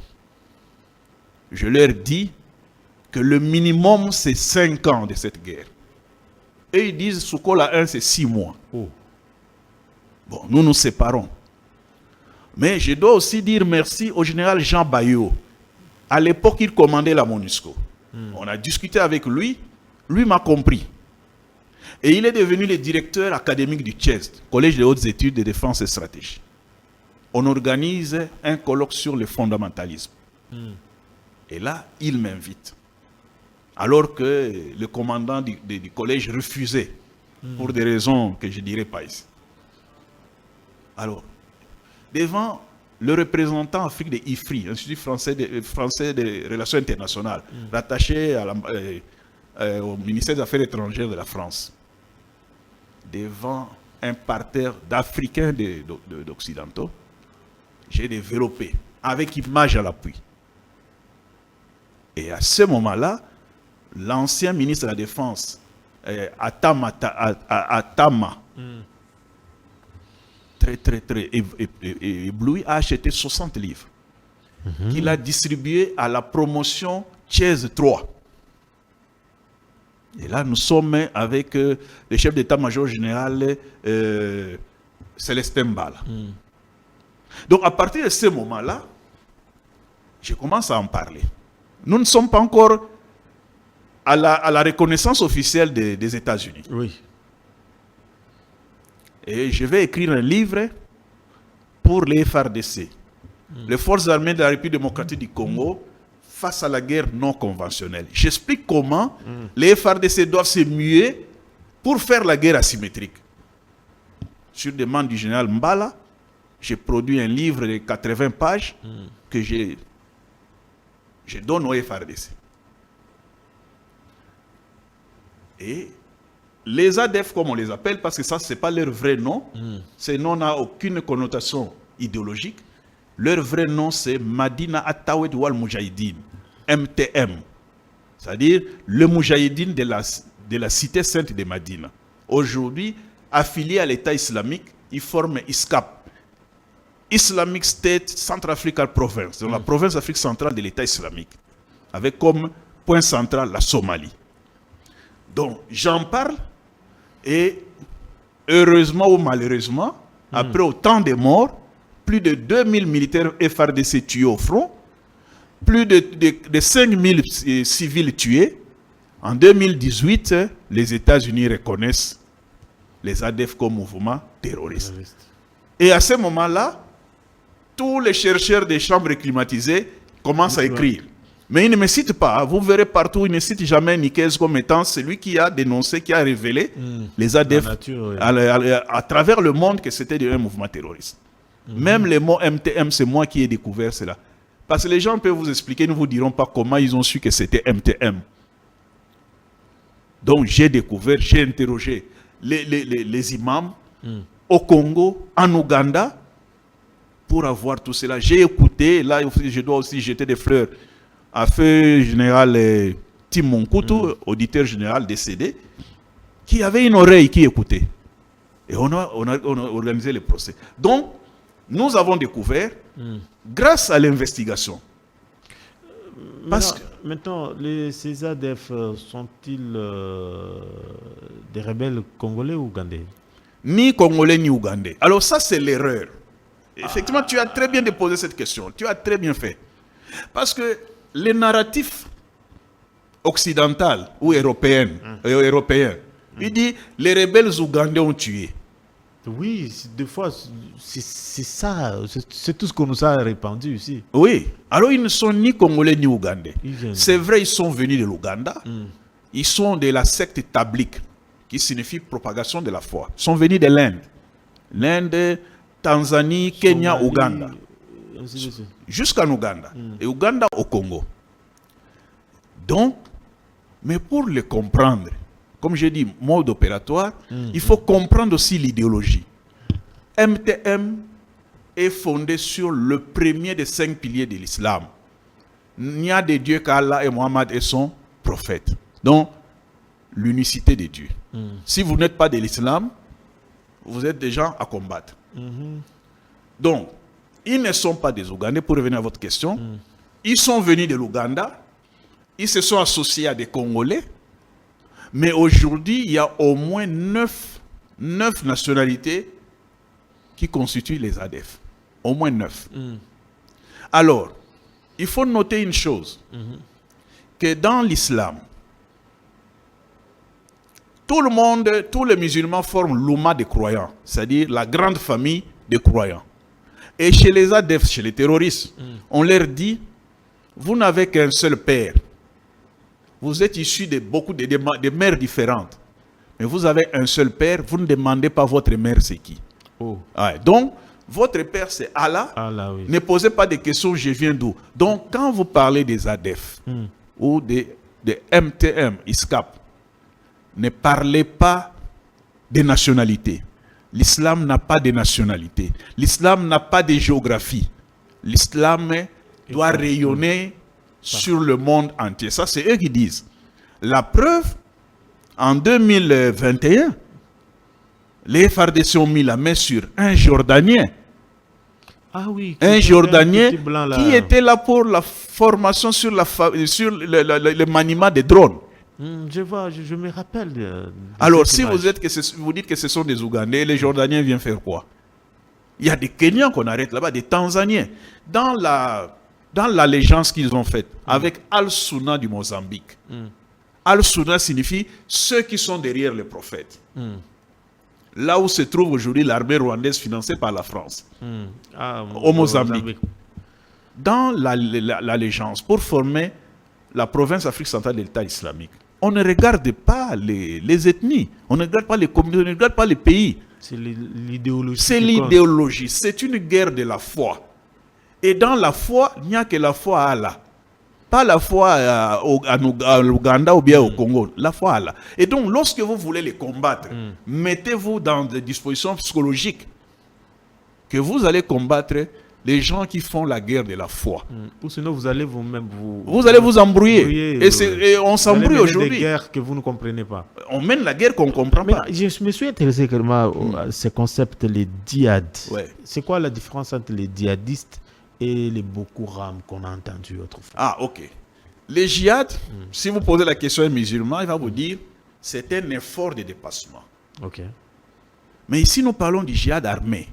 Speaker 3: Je leur dis que le minimum c'est 5 ans de cette guerre. Et ils disent Sokola 1 c'est 6 mois.
Speaker 2: Oh.
Speaker 3: Bon, nous nous séparons. Mais je dois aussi dire merci au général Jean Bayot. À l'époque, il commandait la MONUSCO. On a discuté avec lui. Lui m'a compris. Et il est devenu le directeur académique du CHEST, Collège des hautes études de défense et stratégie. On organise un colloque sur le fondamentalisme. Et là, il m'invite. Alors que le commandant du collège refusait, pour des raisons que je ne dirai pas ici. Alors, devant le représentant Afrique de IFRI, Institut français de Relations internationales, rattaché à au ministère des Affaires étrangères de la France, devant un parterre d'Africains d'Occidentaux, j'ai développé, avec image à l'appui. Et à ce moment-là, l'ancien ministre de la Défense, Atama, très ébloui, a acheté 60 livres qu'il a distribués à la promotion Thiès 3. Et là, nous sommes avec le chef d'état-major général Célestin Mbala. Donc, à partir de ce moment-là, je commence à en parler. Nous ne sommes pas encore à la reconnaissance officielle des États-Unis.
Speaker 2: Oui.
Speaker 3: Et je vais écrire un livre pour les FARDC, les Forces armées de la République démocratique du Congo, face à la guerre non conventionnelle. J'explique comment les FARDC doivent se muer pour faire la guerre asymétrique. Sur demande du général Mbala, j'ai produit un livre de 80 pages que je donne aux FARDC. Et les ADF, comme on les appelle, parce que ça, ce n'est pas leur vrai nom, ce nom n'a aucune connotation idéologique. Leur vrai nom, c'est Madina Attawed Wal Moujahidine, MTM. C'est-à-dire le Moujahidine de la cité sainte de Madina. Aujourd'hui, affilié à l'État islamique, ils forment ISCAP, Islamic State Central-African Province, donc la province d'Afrique centrale de l'État islamique, avec comme point central la Somalie. Donc, j'en parle, et heureusement ou malheureusement, après autant de morts, plus de 2000 militaires FARDC tués au front, plus de 5000 civils tués. En 2018, les États-Unis reconnaissent les ADF comme mouvement terroriste. Et à ce moment-là, tous les chercheurs des chambres climatisées commencent à écrire. Mais ils ne me citent pas. Vous verrez partout, ils ne citent jamais Nikez comme étant celui qui a dénoncé, qui a révélé les ADF à travers le monde que c'était un mouvement terroriste. Même les mots MTM, c'est moi qui ai découvert cela. Parce que les gens peuvent vous expliquer, ils ne vous diront pas comment ils ont su que c'était MTM. Donc j'ai découvert, j'ai interrogé les imams au Congo, en Ouganda, pour avoir tout cela. J'ai écouté, là je dois aussi jeter des fleurs à feu général Tim Monkoutu, auditeur général décédé, qui avait une oreille qui écoutait. Et on a organisé le procès. Donc, nous avons découvert, grâce à l'investigation.
Speaker 2: Maintenant, ces ADF sont-ils des rebelles congolais ou ougandais?
Speaker 3: Ni congolais ni ougandais. Alors ça, c'est l'erreur. Effectivement, tu as très bien déposé cette question. Tu as très bien fait. Parce que les narratifs occidentaux ou européens, il dit les rebelles ougandais ont tué.
Speaker 2: Oui, des fois, c'est ça. C'est tout ce qu'on nous a répandu ici.
Speaker 3: Oui. Alors, ils ne sont ni congolais ni ougandais. C'est vrai, ils sont venus de l'Ouganda. Ils sont de la secte tablique, qui signifie propagation de la foi. Ils sont venus de l'Inde. L'Inde Tanzanie, Kenya,
Speaker 2: Somalie,
Speaker 3: Ouganda.
Speaker 2: ainsi de suite.
Speaker 3: Jusqu'en Ouganda. Et Ouganda au Congo. Donc, mais pour le comprendre, comme j'ai dit, mode opératoire, il faut comprendre aussi l'idéologie. MTM est fondé sur le premier des 5 piliers de l'islam. Il n'y a de Dieu qu'Allah et Mohammed et son prophète. Donc, l'unicité de Dieu. Si vous n'êtes pas de l'islam, vous êtes des gens à combattre. Donc, ils ne sont pas des Ougandais, pour revenir à votre question. Ils sont venus de l'Ouganda, ils se sont associés à des Congolais, mais aujourd'hui, il y a au moins 9 nationalités qui constituent les ADF. Au moins 9. Alors, il faut noter une chose, que dans l'islam, tout le monde, tous les musulmans forment l'Oumma des croyants, c'est-à-dire la grande famille des croyants. Et chez les ADF, chez les terroristes, on leur dit, vous n'avez qu'un seul père. Vous êtes issus de beaucoup de mères différentes. Mais vous avez un seul père, vous ne demandez pas votre mère c'est qui. Ouais, donc, votre père c'est Allah.
Speaker 2: Allah, oui.
Speaker 3: Ne posez pas de questions, je viens d'où. Donc, quand vous parlez des ADF ou des MTM, ISCAP, ne parlez pas des nationalités. L'islam n'a pas de nationalité. L'islam n'a pas de géographie. L'islam doit rayonner sur le monde entier. Ça, c'est eux qui disent. La preuve, en 2021, les FARDC ont mis la main sur un Jordanien.
Speaker 2: Ah oui.
Speaker 3: Un Jordanien
Speaker 2: blanc, là.
Speaker 3: qui était là pour la formation sur le maniement des drones.
Speaker 2: Je vois, je me rappelle.
Speaker 3: Alors, si vous dites que ce sont des Ougandais, les Jordaniens viennent faire quoi? Il y a des Kenyans qu'on arrête là-bas, des Tanzaniens. Dans l'allégeance qu'ils ont faite avec Al-Sunna du Mozambique. Al-Sunna signifie ceux qui sont derrière les prophètes. Là où se trouve aujourd'hui l'armée rwandaise financée par la France. Au Mozambique. Dans l'allégeance, pour former la province Afrique centrale de l'État islamique, on ne regarde pas les ethnies, on ne regarde pas les communautés, on ne regarde pas les pays.
Speaker 2: C'est l'idéologie.
Speaker 3: C'est l'idéologie, c'est une guerre de la foi. Et dans la foi, il n'y a que la foi à Allah. Pas la foi à l'Ouganda ou bien au Congo, la foi à Allah. Et donc, lorsque vous voulez les combattre, mettez-vous dans des dispositions psychologiques que vous allez combattre les gens qui font la guerre de la foi.
Speaker 2: Ou sinon, vous allez vous-même
Speaker 3: vous allez vous embrouiller. Et on s'embrouille aujourd'hui.
Speaker 2: Des guerres que vous ne comprenez pas.
Speaker 3: On mène la guerre qu'on ne comprend pas.
Speaker 2: Je me suis intéressé également à ce concept, les djihad.
Speaker 3: Ouais.
Speaker 2: C'est quoi la différence entre les djihadistes et les Boko Haram qu'on a entendu autrefois?
Speaker 3: Ah, ok. Les djihad, si vous posez la question à un musulman, il va vous dire c'est un effort de dépassement.
Speaker 2: Ok.
Speaker 3: Mais ici, nous parlons du djihad armé.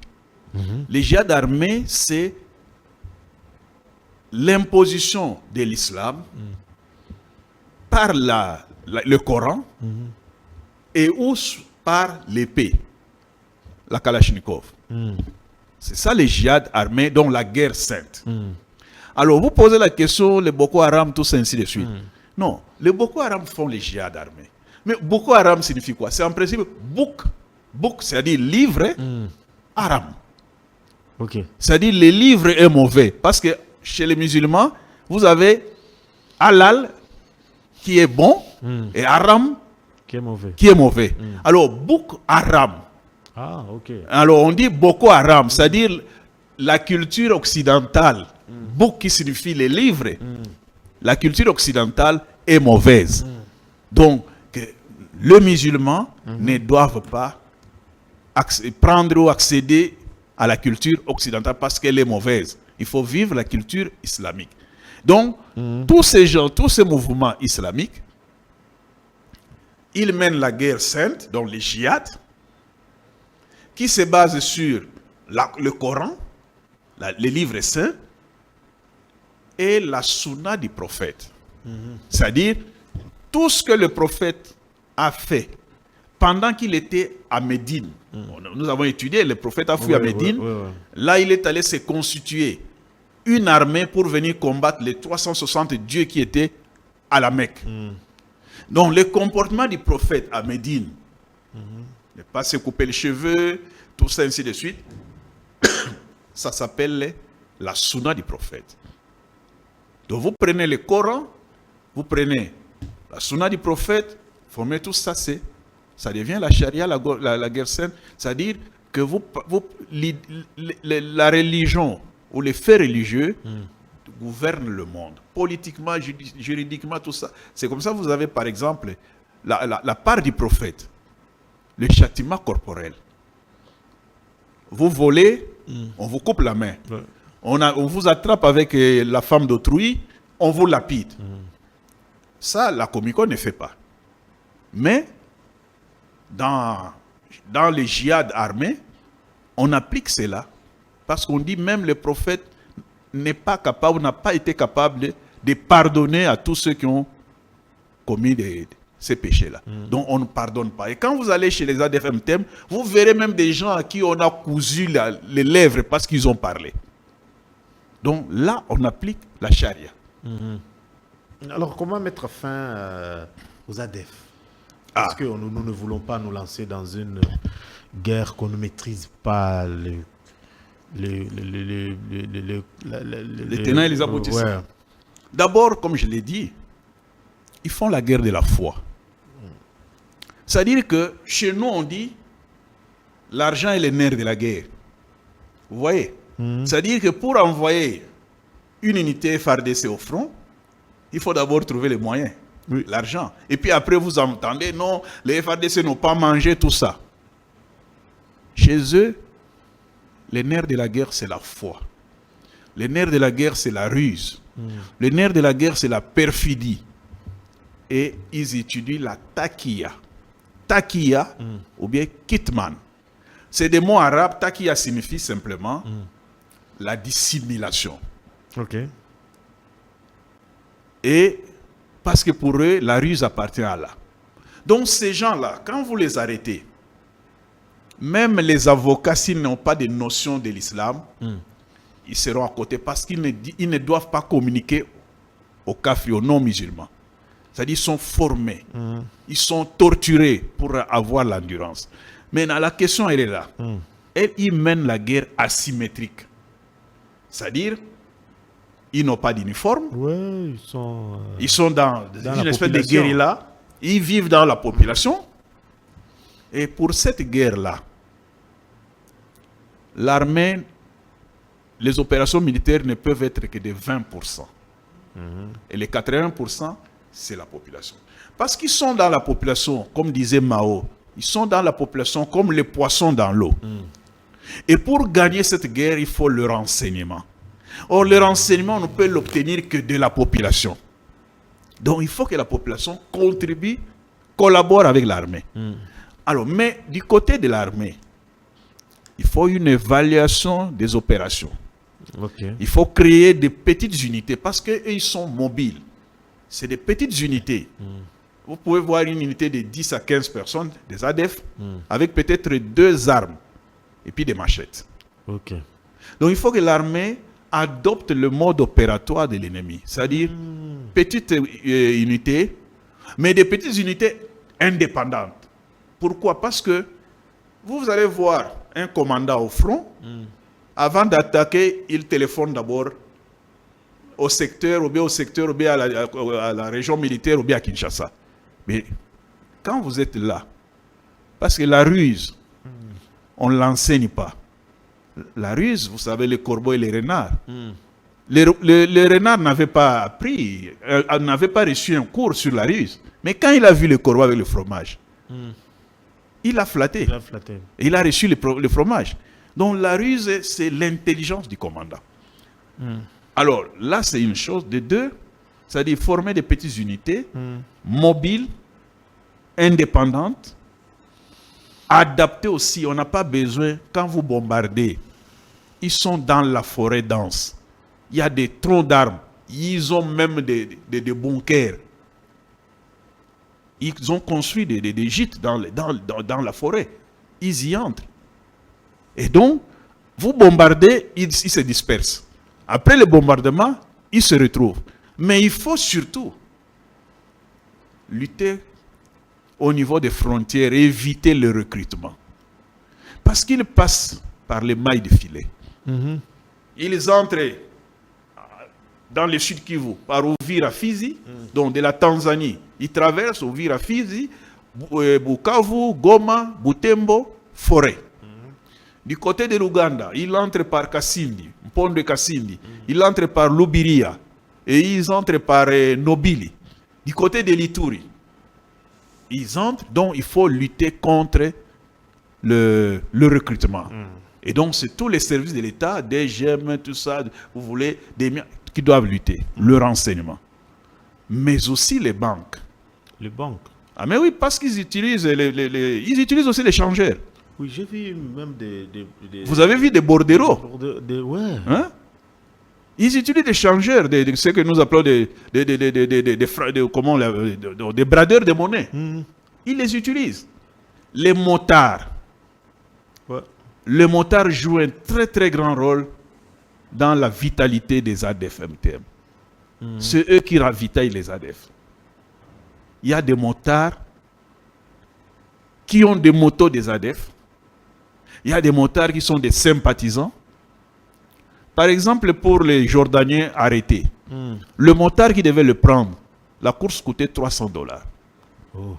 Speaker 3: Le djihad armé, c'est l'imposition de l'islam par le Coran et ou par l'épée, la Kalachnikov. C'est ça le djihad armé, donc la guerre sainte. Alors, vous posez la question, les Boko Haram, tout ça, ainsi de suite. Non, les Boko Haram font les djihad armés. Mais Boko Haram signifie quoi? C'est en principe book, c'est-à-dire livre, haram.
Speaker 2: Ok.
Speaker 3: C'est-à-dire le livre est mauvais. Parce que chez les musulmans, vous avez halal qui est bon et haram qui est mauvais. Alors, book haram.
Speaker 2: Ah, ok.
Speaker 3: Alors, on dit Boko Haram, c'est-à-dire la culture occidentale. Book qui signifie les livres. La culture occidentale est mauvaise. Donc, que le musulman ne doit pas prendre ou accéder à la culture occidentale parce qu'elle est mauvaise. Il faut vivre la culture islamique. Donc, tous ces gens, tous ces mouvements islamiques, ils mènent la guerre sainte, donc les djihad, qui se base sur le Coran, les livres saints, et la sunna du prophète. C'est-à-dire, tout ce que le prophète a fait pendant qu'il était à Médine. Nous avons étudié, le prophète a fui à Médine. Là, il est allé se constituer une armée pour venir combattre les 360 dieux qui étaient à la Mecque. Donc, le comportement du prophète à Médine, ne pas se couper les cheveux, tout ça, ainsi de suite, Ça s'appelle la sunna du prophète. Donc vous prenez le Coran, vous prenez la sunna du prophète, formez tout ça, ça devient la charia, la guerre sainte. C'est-à-dire que la religion ou les faits religieux gouvernent le monde. Politiquement, juridiquement, tout ça. C'est comme ça que vous avez par exemple la part du prophète, le châtiment corporel. Vous volez, on vous coupe la main.
Speaker 2: Ouais.
Speaker 3: On vous attrape avec la femme d'autrui, on vous lapide. Ça, la Comico ne fait pas. Mais, dans les djihad armés, on applique cela. Parce qu'on dit même le prophète n'a pas été capable de pardonner à tous ceux qui ont commis ces péchés-là. Donc on ne pardonne pas. Et quand vous allez chez les ADFMTM, vous verrez même des gens à qui on a cousu les lèvres parce qu'ils ont parlé. Donc là, on applique la charia.
Speaker 2: Alors, comment mettre fin aux ADF? Parce que nous ne voulons pas nous lancer dans une guerre qu'on ne maîtrise pas les
Speaker 3: tenants et les aboutissants.
Speaker 2: Ouais.
Speaker 3: D'abord, comme je l'ai dit, ils font la guerre de la foi. C'est-à-dire que chez nous, on dit l'argent est le nerf de la guerre. Vous voyez? C'est-à-dire que pour envoyer une unité FARDC au front, il faut d'abord trouver les moyens, l'argent. Et puis après, vous entendez, non, les FARDC n'ont pas mangé tout ça. Chez eux, le nerf de la guerre, c'est la foi. Le nerf de la guerre, c'est la ruse. Le nerf de la guerre, c'est la perfidie. Et ils étudient la taqiya. Taqiya, ou bien kitman. C'est des mots arabes. Taqiya signifie simplement la dissimulation.
Speaker 2: Ok.
Speaker 3: Et parce que pour eux, la ruse appartient à Allah. Donc ces gens-là, quand vous les arrêtez, même les avocats, s'ils n'ont pas de notion de l'islam, ils seront à côté parce qu'ils ne doivent pas communiquer aux kafirs, aux non-musulmans. C'est-à-dire qu'ils sont formés, ils sont torturés pour avoir l'endurance. Maintenant, la question, elle est là. Ils mènent la guerre asymétrique. C'est-à-dire, ils n'ont pas d'uniforme.
Speaker 2: Ouais,
Speaker 3: ils sont dans une espèce de guérilla. Ils vivent dans la population. Et pour cette guerre-là, l'armée, les opérations militaires ne peuvent être que de 20%. Et les 80%, c'est la population. Parce qu'ils sont dans la population, comme disait Mao, ils sont dans la population comme les poissons dans l'eau. Et pour gagner cette guerre, il faut le renseignement. Or, le renseignement, on ne peut l'obtenir que de la population. Donc, il faut que la population contribue, collabore avec l'armée. Alors, mais du côté de l'armée, il faut une évaluation des opérations.
Speaker 2: Okay.
Speaker 3: Il faut créer des petites unités parce qu'ils sont mobiles. C'est des petites unités. Vous pouvez voir une unité de 10 à 15 personnes, des ADF, avec peut-être 2 armes et puis des machettes.
Speaker 2: Okay.
Speaker 3: Donc il faut que l'armée adopte le mode opératoire de l'ennemi. C'est-à-dire petites unités, mais des petites unités indépendantes. Pourquoi? Parce que vous allez voir un commandant au front, avant d'attaquer, il téléphone d'abord au secteur, ou bien à la région militaire, ou bien à Kinshasa. Mais quand vous êtes là, parce que la ruse, on ne l'enseigne pas. La ruse, vous savez, les corbeaux et les renards. Les renards n'avaient pas appris, n'avaient pas reçu un cours sur la ruse. Mais quand il a vu le corbeau avec le fromage, il a flatté. Et il a reçu le fromage. Donc la ruse, c'est l'intelligence du commandant. Alors là, c'est une chose. De deux, c'est-à-dire former des petites unités mobiles, indépendantes, adaptées aussi. On n'a pas besoin, quand vous bombardez, ils sont dans la forêt dense. Il y a des troncs d'arbres. Ils ont même des bunkers. Ils ont construit des gîtes dans la forêt. Ils y entrent. Et donc, vous bombardez, ils se dispersent. Après le bombardement, ils se retrouvent. Mais il faut surtout lutter au niveau des frontières et éviter le recrutement. Parce qu'ils passent par les mailles de filet.
Speaker 2: Mhm.
Speaker 3: Ils entrent dans le sud Kivu par Uvira Fizi, donc de la Tanzanie. Ils traversent Uvira Fizi, Bukavu, Goma, Butembo, Forêt. Du côté de l'Ouganda, ils entrent par Kasindi, pont de Kasindi. Ils entrent par Lubiria et ils entrent par Nobili. Du côté de l'Ituri, ils entrent, donc il faut lutter contre le recrutement. Et donc c'est tous les services de l'État, des GEM, tout ça, vous voulez, qui doivent lutter, le renseignement. Mais aussi les banques.
Speaker 2: Les banques.
Speaker 3: Ah mais oui, parce qu'ils utilisent ils utilisent aussi les changeurs.
Speaker 2: Oui, j'ai vu même des
Speaker 3: Vous avez vu des bordereaux,
Speaker 2: ouais.
Speaker 3: hein? Ils utilisent des changeurs, ce que nous appelons des bradeurs de monnaie. Ils les utilisent. Les motards.
Speaker 2: Ouais.
Speaker 3: Le motard joue un très très grand rôle dans la vitalité des ADF MTM. C'est eux qui ravitaillent les ADF. Il y a des motards qui ont des motos des ADF. Il y a des motards qui sont des sympathisants. Par exemple, pour les Jordaniens arrêtés, le motard qui devait le prendre, la course coûtait $300.
Speaker 2: Oh.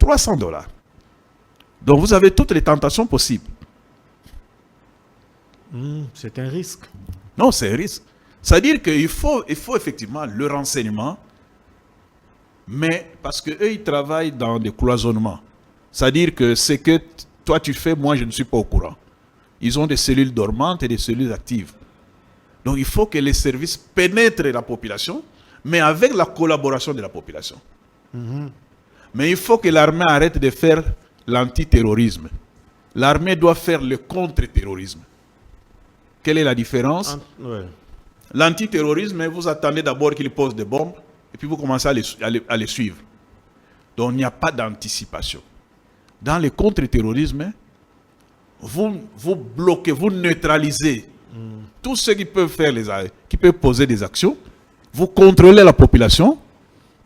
Speaker 3: $300. Donc vous avez toutes les tentations possibles.
Speaker 2: C'est un risque.
Speaker 3: Non, c'est un risque. C'est-à-dire qu'il faut effectivement le renseignement, mais parce qu'eux, ils travaillent dans des cloisonnements. C'est-à-dire que ce que toi tu fais, moi je ne suis pas au courant. Ils ont des cellules dormantes et des cellules actives. Donc il faut que les services pénètrent la population, mais avec la collaboration de la population. Mais il faut que l'armée arrête de faire l'antiterrorisme. L'armée doit faire le contre-terrorisme. Quelle est la différence?
Speaker 2: Ouais.
Speaker 3: L'antiterrorisme, vous attendez d'abord qu'ils posent des bombes, et puis vous commencez à les suivre. Donc il n'y a pas d'anticipation. Dans le contre-terrorisme, vous bloquez, vous neutralisez tous ceux qui peuvent qui peuvent poser des actions, vous contrôlez la population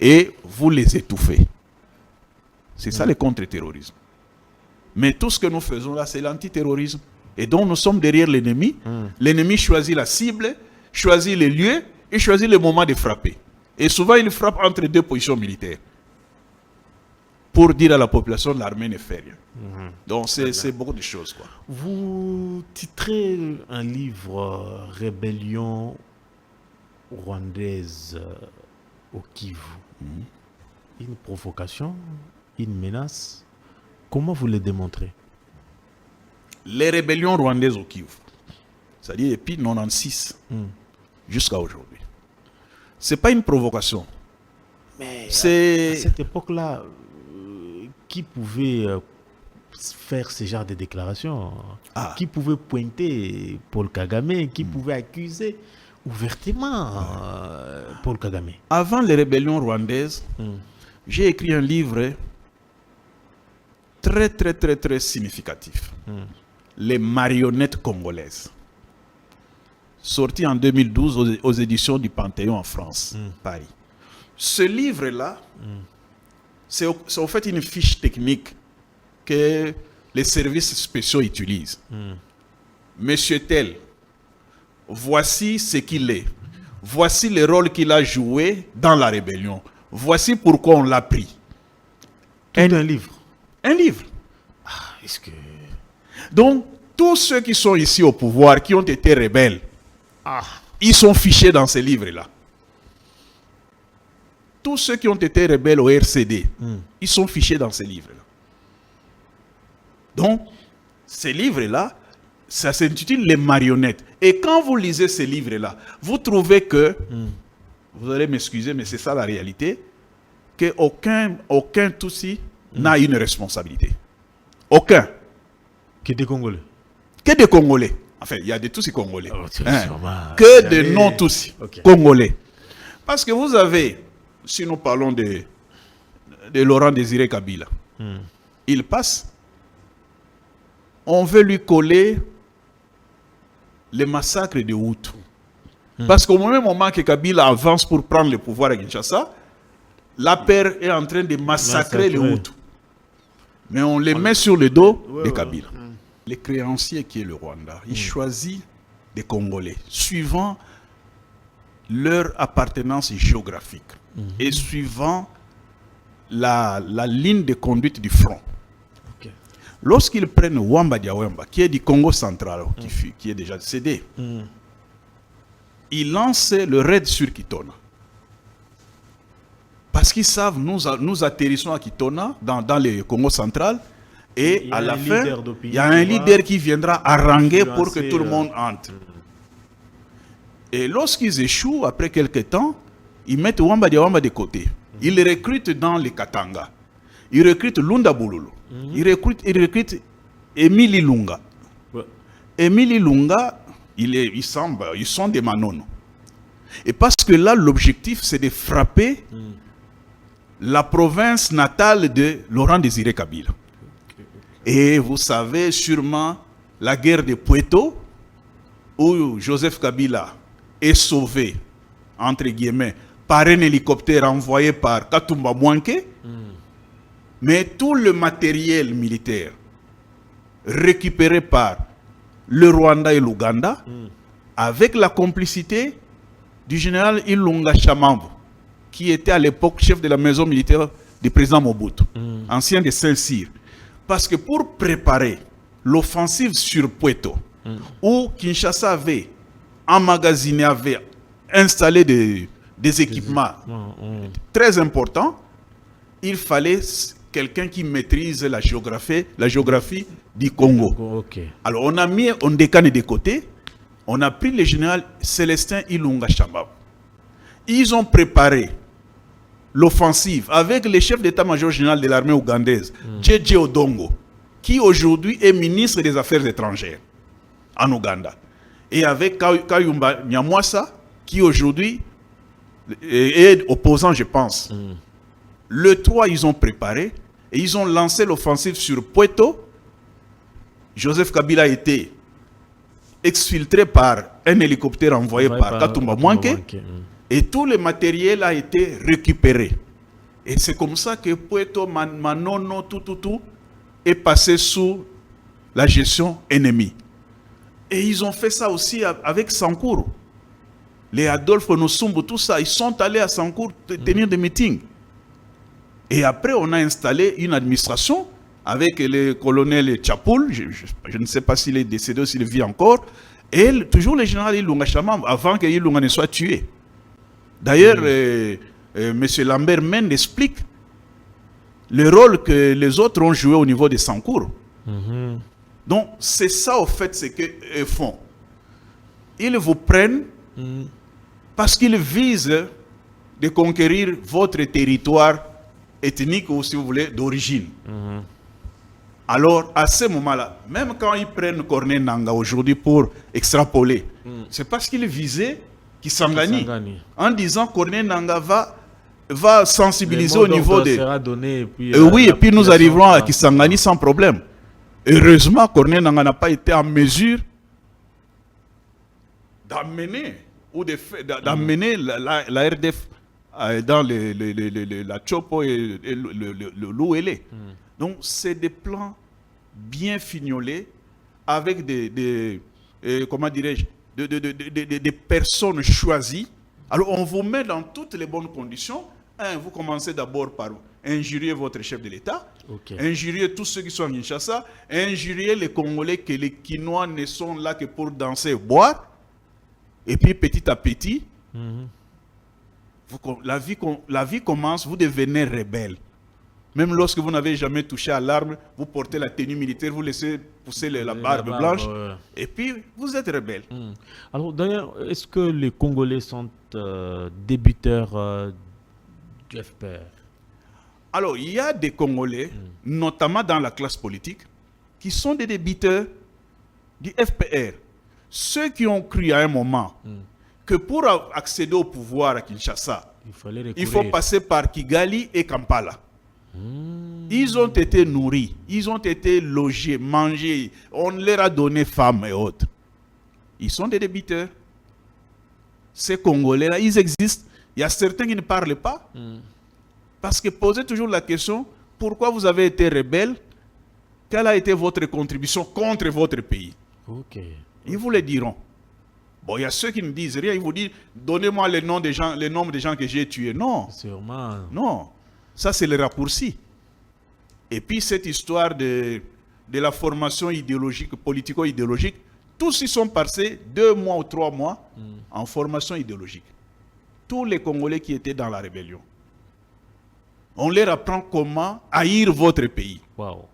Speaker 3: et vous les étouffez. C'est ça le contre-terrorisme. Mais tout ce que nous faisons là, c'est l'antiterrorisme. Et donc nous sommes derrière l'ennemi. L'ennemi choisit la cible, choisit les lieux et choisit le moment de frapper. Et souvent il frappe entre deux positions militaires. Pour dire à la population, l'armée ne fait rien. Donc c'est beaucoup de choses, quoi.
Speaker 2: Vous titrez un livre Rébellion rwandaise au Kivu. Une provocation, une menace. Comment vous le démontrez?
Speaker 3: Les rébellions rwandaises au Kivu, c'est-à-dire depuis 1996 jusqu'à aujourd'hui, c'est pas une provocation.
Speaker 2: Mais
Speaker 3: c'est
Speaker 2: à cette époque-là, qui pouvait faire ce genre de déclarations? Qui pouvait pointer Paul Kagame? Qui pouvait accuser ouvertement Paul Kagame?
Speaker 3: Avant les rébellions rwandaises, j'ai écrit un livre très très très très significatif. Les marionnettes congolaises. Sorti en 2012 aux éditions du Panthéon en France, Paris. Ce livre-là, c'est en fait une fiche technique que les services spéciaux utilisent. Monsieur tel, voici ce qu'il est. Voici le rôle qu'il a joué dans la rébellion. Voici pourquoi on l'a pris.
Speaker 2: Un livre.
Speaker 3: Un livre.
Speaker 2: Est-ce que...
Speaker 3: Donc, tous ceux qui sont ici au pouvoir, qui ont été rebelles, ils sont fichés dans ces livres-là. Tous ceux qui ont été rebelles au RCD, ils sont fichés dans ces livres-là. Donc, ces livres-là, ça s'intitule Les marionnettes. Et quand vous lisez ces livres-là, vous trouvez que, vous allez m'excuser, mais c'est ça la réalité, qu'aucun Tutsi n'a une responsabilité. Aucun.
Speaker 2: Que des Congolais.
Speaker 3: Que des Congolais. Enfin, il y a des Tutsis congolais.
Speaker 2: Que
Speaker 3: des non-Tutsis congolais. Parce que vous avez, si nous parlons de Laurent Désiré Kabila, il passe, on veut lui coller les massacres de Hutu. Parce qu'au même moment que Kabila avance pour prendre le pouvoir à Kinshasa, la paire est en train de massacrer les Hutus. Mais on les met sur le dos de Kabila. Les créanciers qui est le Rwanda, ils choisissent des Congolais suivant leur appartenance géographique et suivant la ligne de conduite du front.
Speaker 2: Ok.
Speaker 3: Lorsqu'ils prennent Wamba Diawemba, qui est du Congo central, qui est déjà décédé, ils lancent le raid sur Kitona. Parce qu'ils savent, nous atterrissons à Kitona, dans le Congo central, et à la fin, il y a un leader qui viendra haranguer pour que tout le monde entre. Et lorsqu'ils échouent, après quelques temps, ils mettent Wamba Diawamba de côté. Ils recrutent dans les Katanga. Ils recrutent Lunda Bululu. Ils recrutent Emili Lunga.
Speaker 2: Ouais.
Speaker 3: Emili Lunga, ils sont des Manono. Et parce que là, l'objectif, c'est de frapper la province natale de Laurent Désiré Kabila. Et vous savez sûrement la guerre de Pweto, où Joseph Kabila est sauvé, entre guillemets, par un hélicoptère envoyé par Katumba Mwanke, mais tout le matériel militaire récupéré par le Rwanda et l'Ouganda, avec la complicité du général Ilunga Shamambo, qui était à l'époque chef de la maison militaire du président Mobutu, ancien de Saint-Cyr. Parce que pour préparer l'offensive sur Pweto, où Kinshasa avait emmagasiné, avait installé des équipements très importants, il fallait quelqu'un qui maîtrise la géographie du Congo.
Speaker 2: Okay.
Speaker 3: Alors on a mis Ondekane de côté, on a pris le général Célestin Ilunga Shamambo. Ils ont préparé l'offensive avec le chef d'état-major général de l'armée ougandaise, Djedje Odongo, qui aujourd'hui est ministre des Affaires étrangères en Ouganda. Et avec Kayumba Nyamwasa, qui aujourd'hui est opposant, je pense. Le 3, ils ont préparé et ils ont lancé l'offensive sur Pweto. Joseph Kabila a été exfiltré par un hélicoptère envoyé par Katumba Mwanke. Et tout le matériel a été récupéré. Et c'est comme ça que Pweto, Manono, tout est passé sous la gestion ennemie. Et ils ont fait ça aussi avec Sankourou. Les Adolphe Nosumbu, tout ça, ils sont allés à Sankourou tenir des meetings. Et après, on a installé une administration avec le colonel Tchapoul, je ne sais pas s'il est décédé ou s'il vit encore, et toujours le général Ilunga Shamambo, avant que Ilunga ne soit tué. D'ailleurs, M. Lambert Mende explique le rôle que les autres ont joué au niveau de Sankourou. Donc, c'est ça, au fait, ce qu'ils font. Ils vous prennent parce qu'ils visent de conquérir votre territoire ethnique ou, si vous voulez, d'origine. Alors, à ce moment-là, même quand ils prennent Corneille Nangaa aujourd'hui pour extrapoler, c'est parce qu'ils visaient Kisangani, en disant que Corneille Nangaa va sensibiliser au niveau des... oui, et puis nous arriverons à Kisangani sans problème. Heureusement, Corneille Nangaa n'a pas été en mesure d'amener la RDF dans la Chopo et l'Ouélé. Donc, c'est des plans bien fignolés avec comment dirais-je, des personnes choisies. Alors, on vous met dans toutes les bonnes conditions. Vous commencez d'abord par injurier votre chef de l'État, injurier tous ceux qui sont à Kinshasa, injurier les Congolais que les Quinois ne sont là que pour danser et boire. Et puis, petit à petit, la vie commence, vous devenez rebelle. Même lorsque vous n'avez jamais touché à l'arme, vous portez la tenue militaire, vous laissez pousser la barbe blanche, et puis vous êtes rebelle.
Speaker 2: Alors d'ailleurs, est-ce que les Congolais sont débuteurs du FPR?
Speaker 3: Alors, il y a des Congolais, notamment dans la classe politique, qui sont des débuteurs du FPR. Ceux qui ont cru à un moment que pour accéder au pouvoir à Kinshasa, il faut passer par Kigali et Kampala. Ils ont été nourris, ils ont été logés, mangés, on leur a donné femmes et autres. Ils sont des débiteurs. Ces Congolais-là, ils existent. Il y a certains qui ne parlent pas. Parce que posez toujours la question, pourquoi vous avez été rebelle? quelle a été votre contribution contre votre pays?
Speaker 2: Ok.
Speaker 3: Ils vous le diront. Bon, il y a ceux qui ne disent rien, ils vous disent, donnez-moi les noms des gens, les nombres des gens que j'ai tués. Non,
Speaker 2: Sûrement.
Speaker 3: non, ça c'est le raccourci. Et puis cette histoire de la formation idéologique, politico-idéologique, tous ils sont passés 2 mois ou 3 mois en formation idéologique. Tous les Congolais qui étaient dans la rébellion. On leur apprend comment haïr votre pays.
Speaker 2: Wow.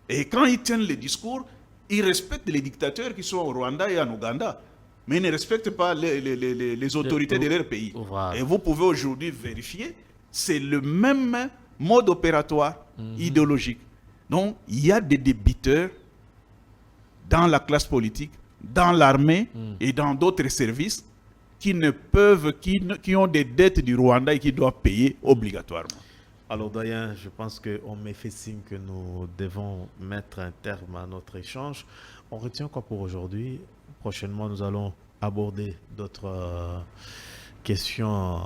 Speaker 3: Et quand ils tiennent les discours, ils respectent les dictateurs qui sont au Rwanda et en Ouganda. Mais ils ne respectent pas les autorités de leur pays.
Speaker 2: Voilà.
Speaker 3: Et vous pouvez aujourd'hui vérifier, c'est le même mode opératoire idéologique. Donc, il y a des débiteurs dans la classe politique, dans l'armée et dans d'autres services qui ne peuvent, qui ont des dettes du Rwanda et qui doivent payer obligatoirement.
Speaker 2: Alors, doyen, je pense qu'on me fait signe que nous devons mettre un terme à notre échange. On retient quoi pour aujourd'hui? Prochainement, nous allons aborder d'autres questions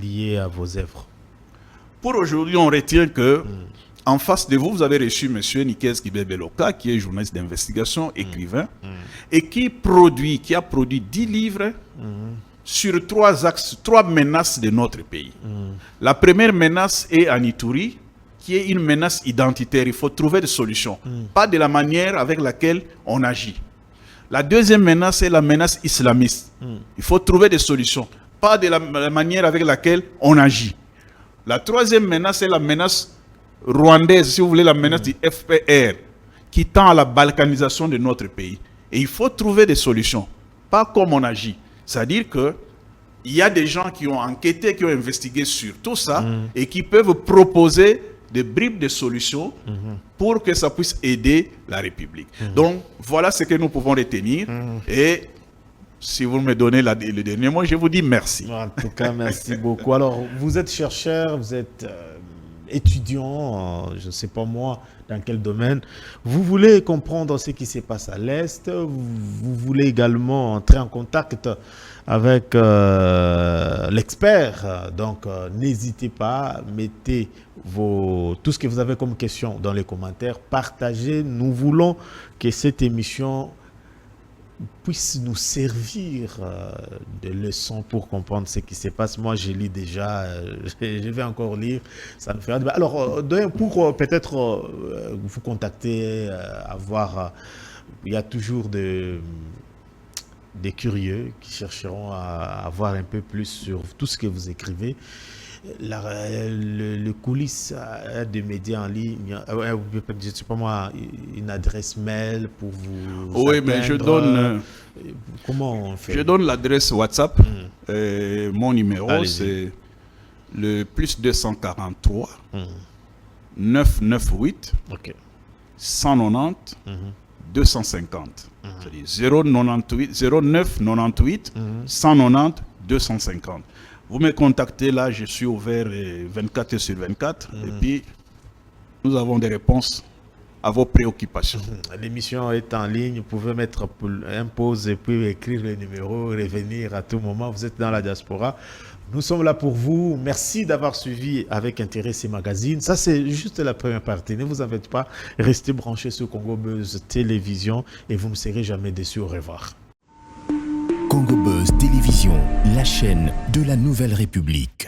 Speaker 2: liées à vos œuvres.
Speaker 3: Pour aujourd'hui, on retient que en face de vous, vous avez reçu M. Nikes Kibebeloka, qui est journaliste d'investigation, écrivain, et qui a produit 10 livres sur 3 axes, 3 menaces de notre pays. La première menace est en Ituri, qui est une menace identitaire. Il faut trouver des solutions, pas de la manière avec laquelle on agit. La deuxième menace est la menace islamiste. Il faut trouver des solutions, pas de la manière avec laquelle on agit. La troisième menace est la menace rwandaise, si vous voulez, la menace du FPR, qui tend à la balkanisation de notre pays. Et il faut trouver des solutions, pas comme on agit. C'est-à-dire que il y a des gens qui ont enquêté, qui ont investigué sur tout ça et qui peuvent proposer des bribes de solutions pour que ça puisse aider la République. Donc, voilà ce que nous pouvons retenir. Et si vous me donnez le dernier mot, je vous dis merci.
Speaker 2: En tout cas, merci beaucoup. Alors, vous êtes chercheur, vous êtes étudiant, je ne sais pas moi dans quel domaine. Vous voulez comprendre ce qui se passe à l'Est. Vous voulez également entrer en contact avec l'expert. Donc, n'hésitez pas, mettez tout ce que vous avez comme question dans les commentaires. Partagez. Nous voulons que cette émission puisse nous servir de leçon pour comprendre ce qui se passe. Moi, je lis déjà, je vais encore lire, ça me fera... Alors, pour peut-être vous contacter, il y a toujours des curieux qui chercheront à avoir un peu plus sur tout ce que vous écrivez. Le coulisses des médias en ligne, je ne sais pas moi, une adresse mail pour vous
Speaker 3: Oui,
Speaker 2: atteindre.
Speaker 3: mais je donne...
Speaker 2: Comment on fait?
Speaker 3: Je donne l'adresse WhatsApp. Mon numéro, c'est le plus 243 998 190 250. C'est-à-dire 09 98 190 250. Vous me contactez là, je suis ouvert 24 heures sur 24. Et puis, nous avons des réponses à vos préoccupations.
Speaker 2: L'émission est en ligne. Vous pouvez mettre un pause et puis écrire le numéro, revenir à tout moment. Vous êtes dans la diaspora. Nous sommes là pour vous. Merci d'avoir suivi avec intérêt ces magazines. Ça, c'est juste la première partie. Ne vous en faites pas. Restez branchés sur Congo Buzz Télévision et vous ne serez jamais déçus. Au revoir.
Speaker 1: Congo Buzz Télévision, la chaîne de la Nouvelle République.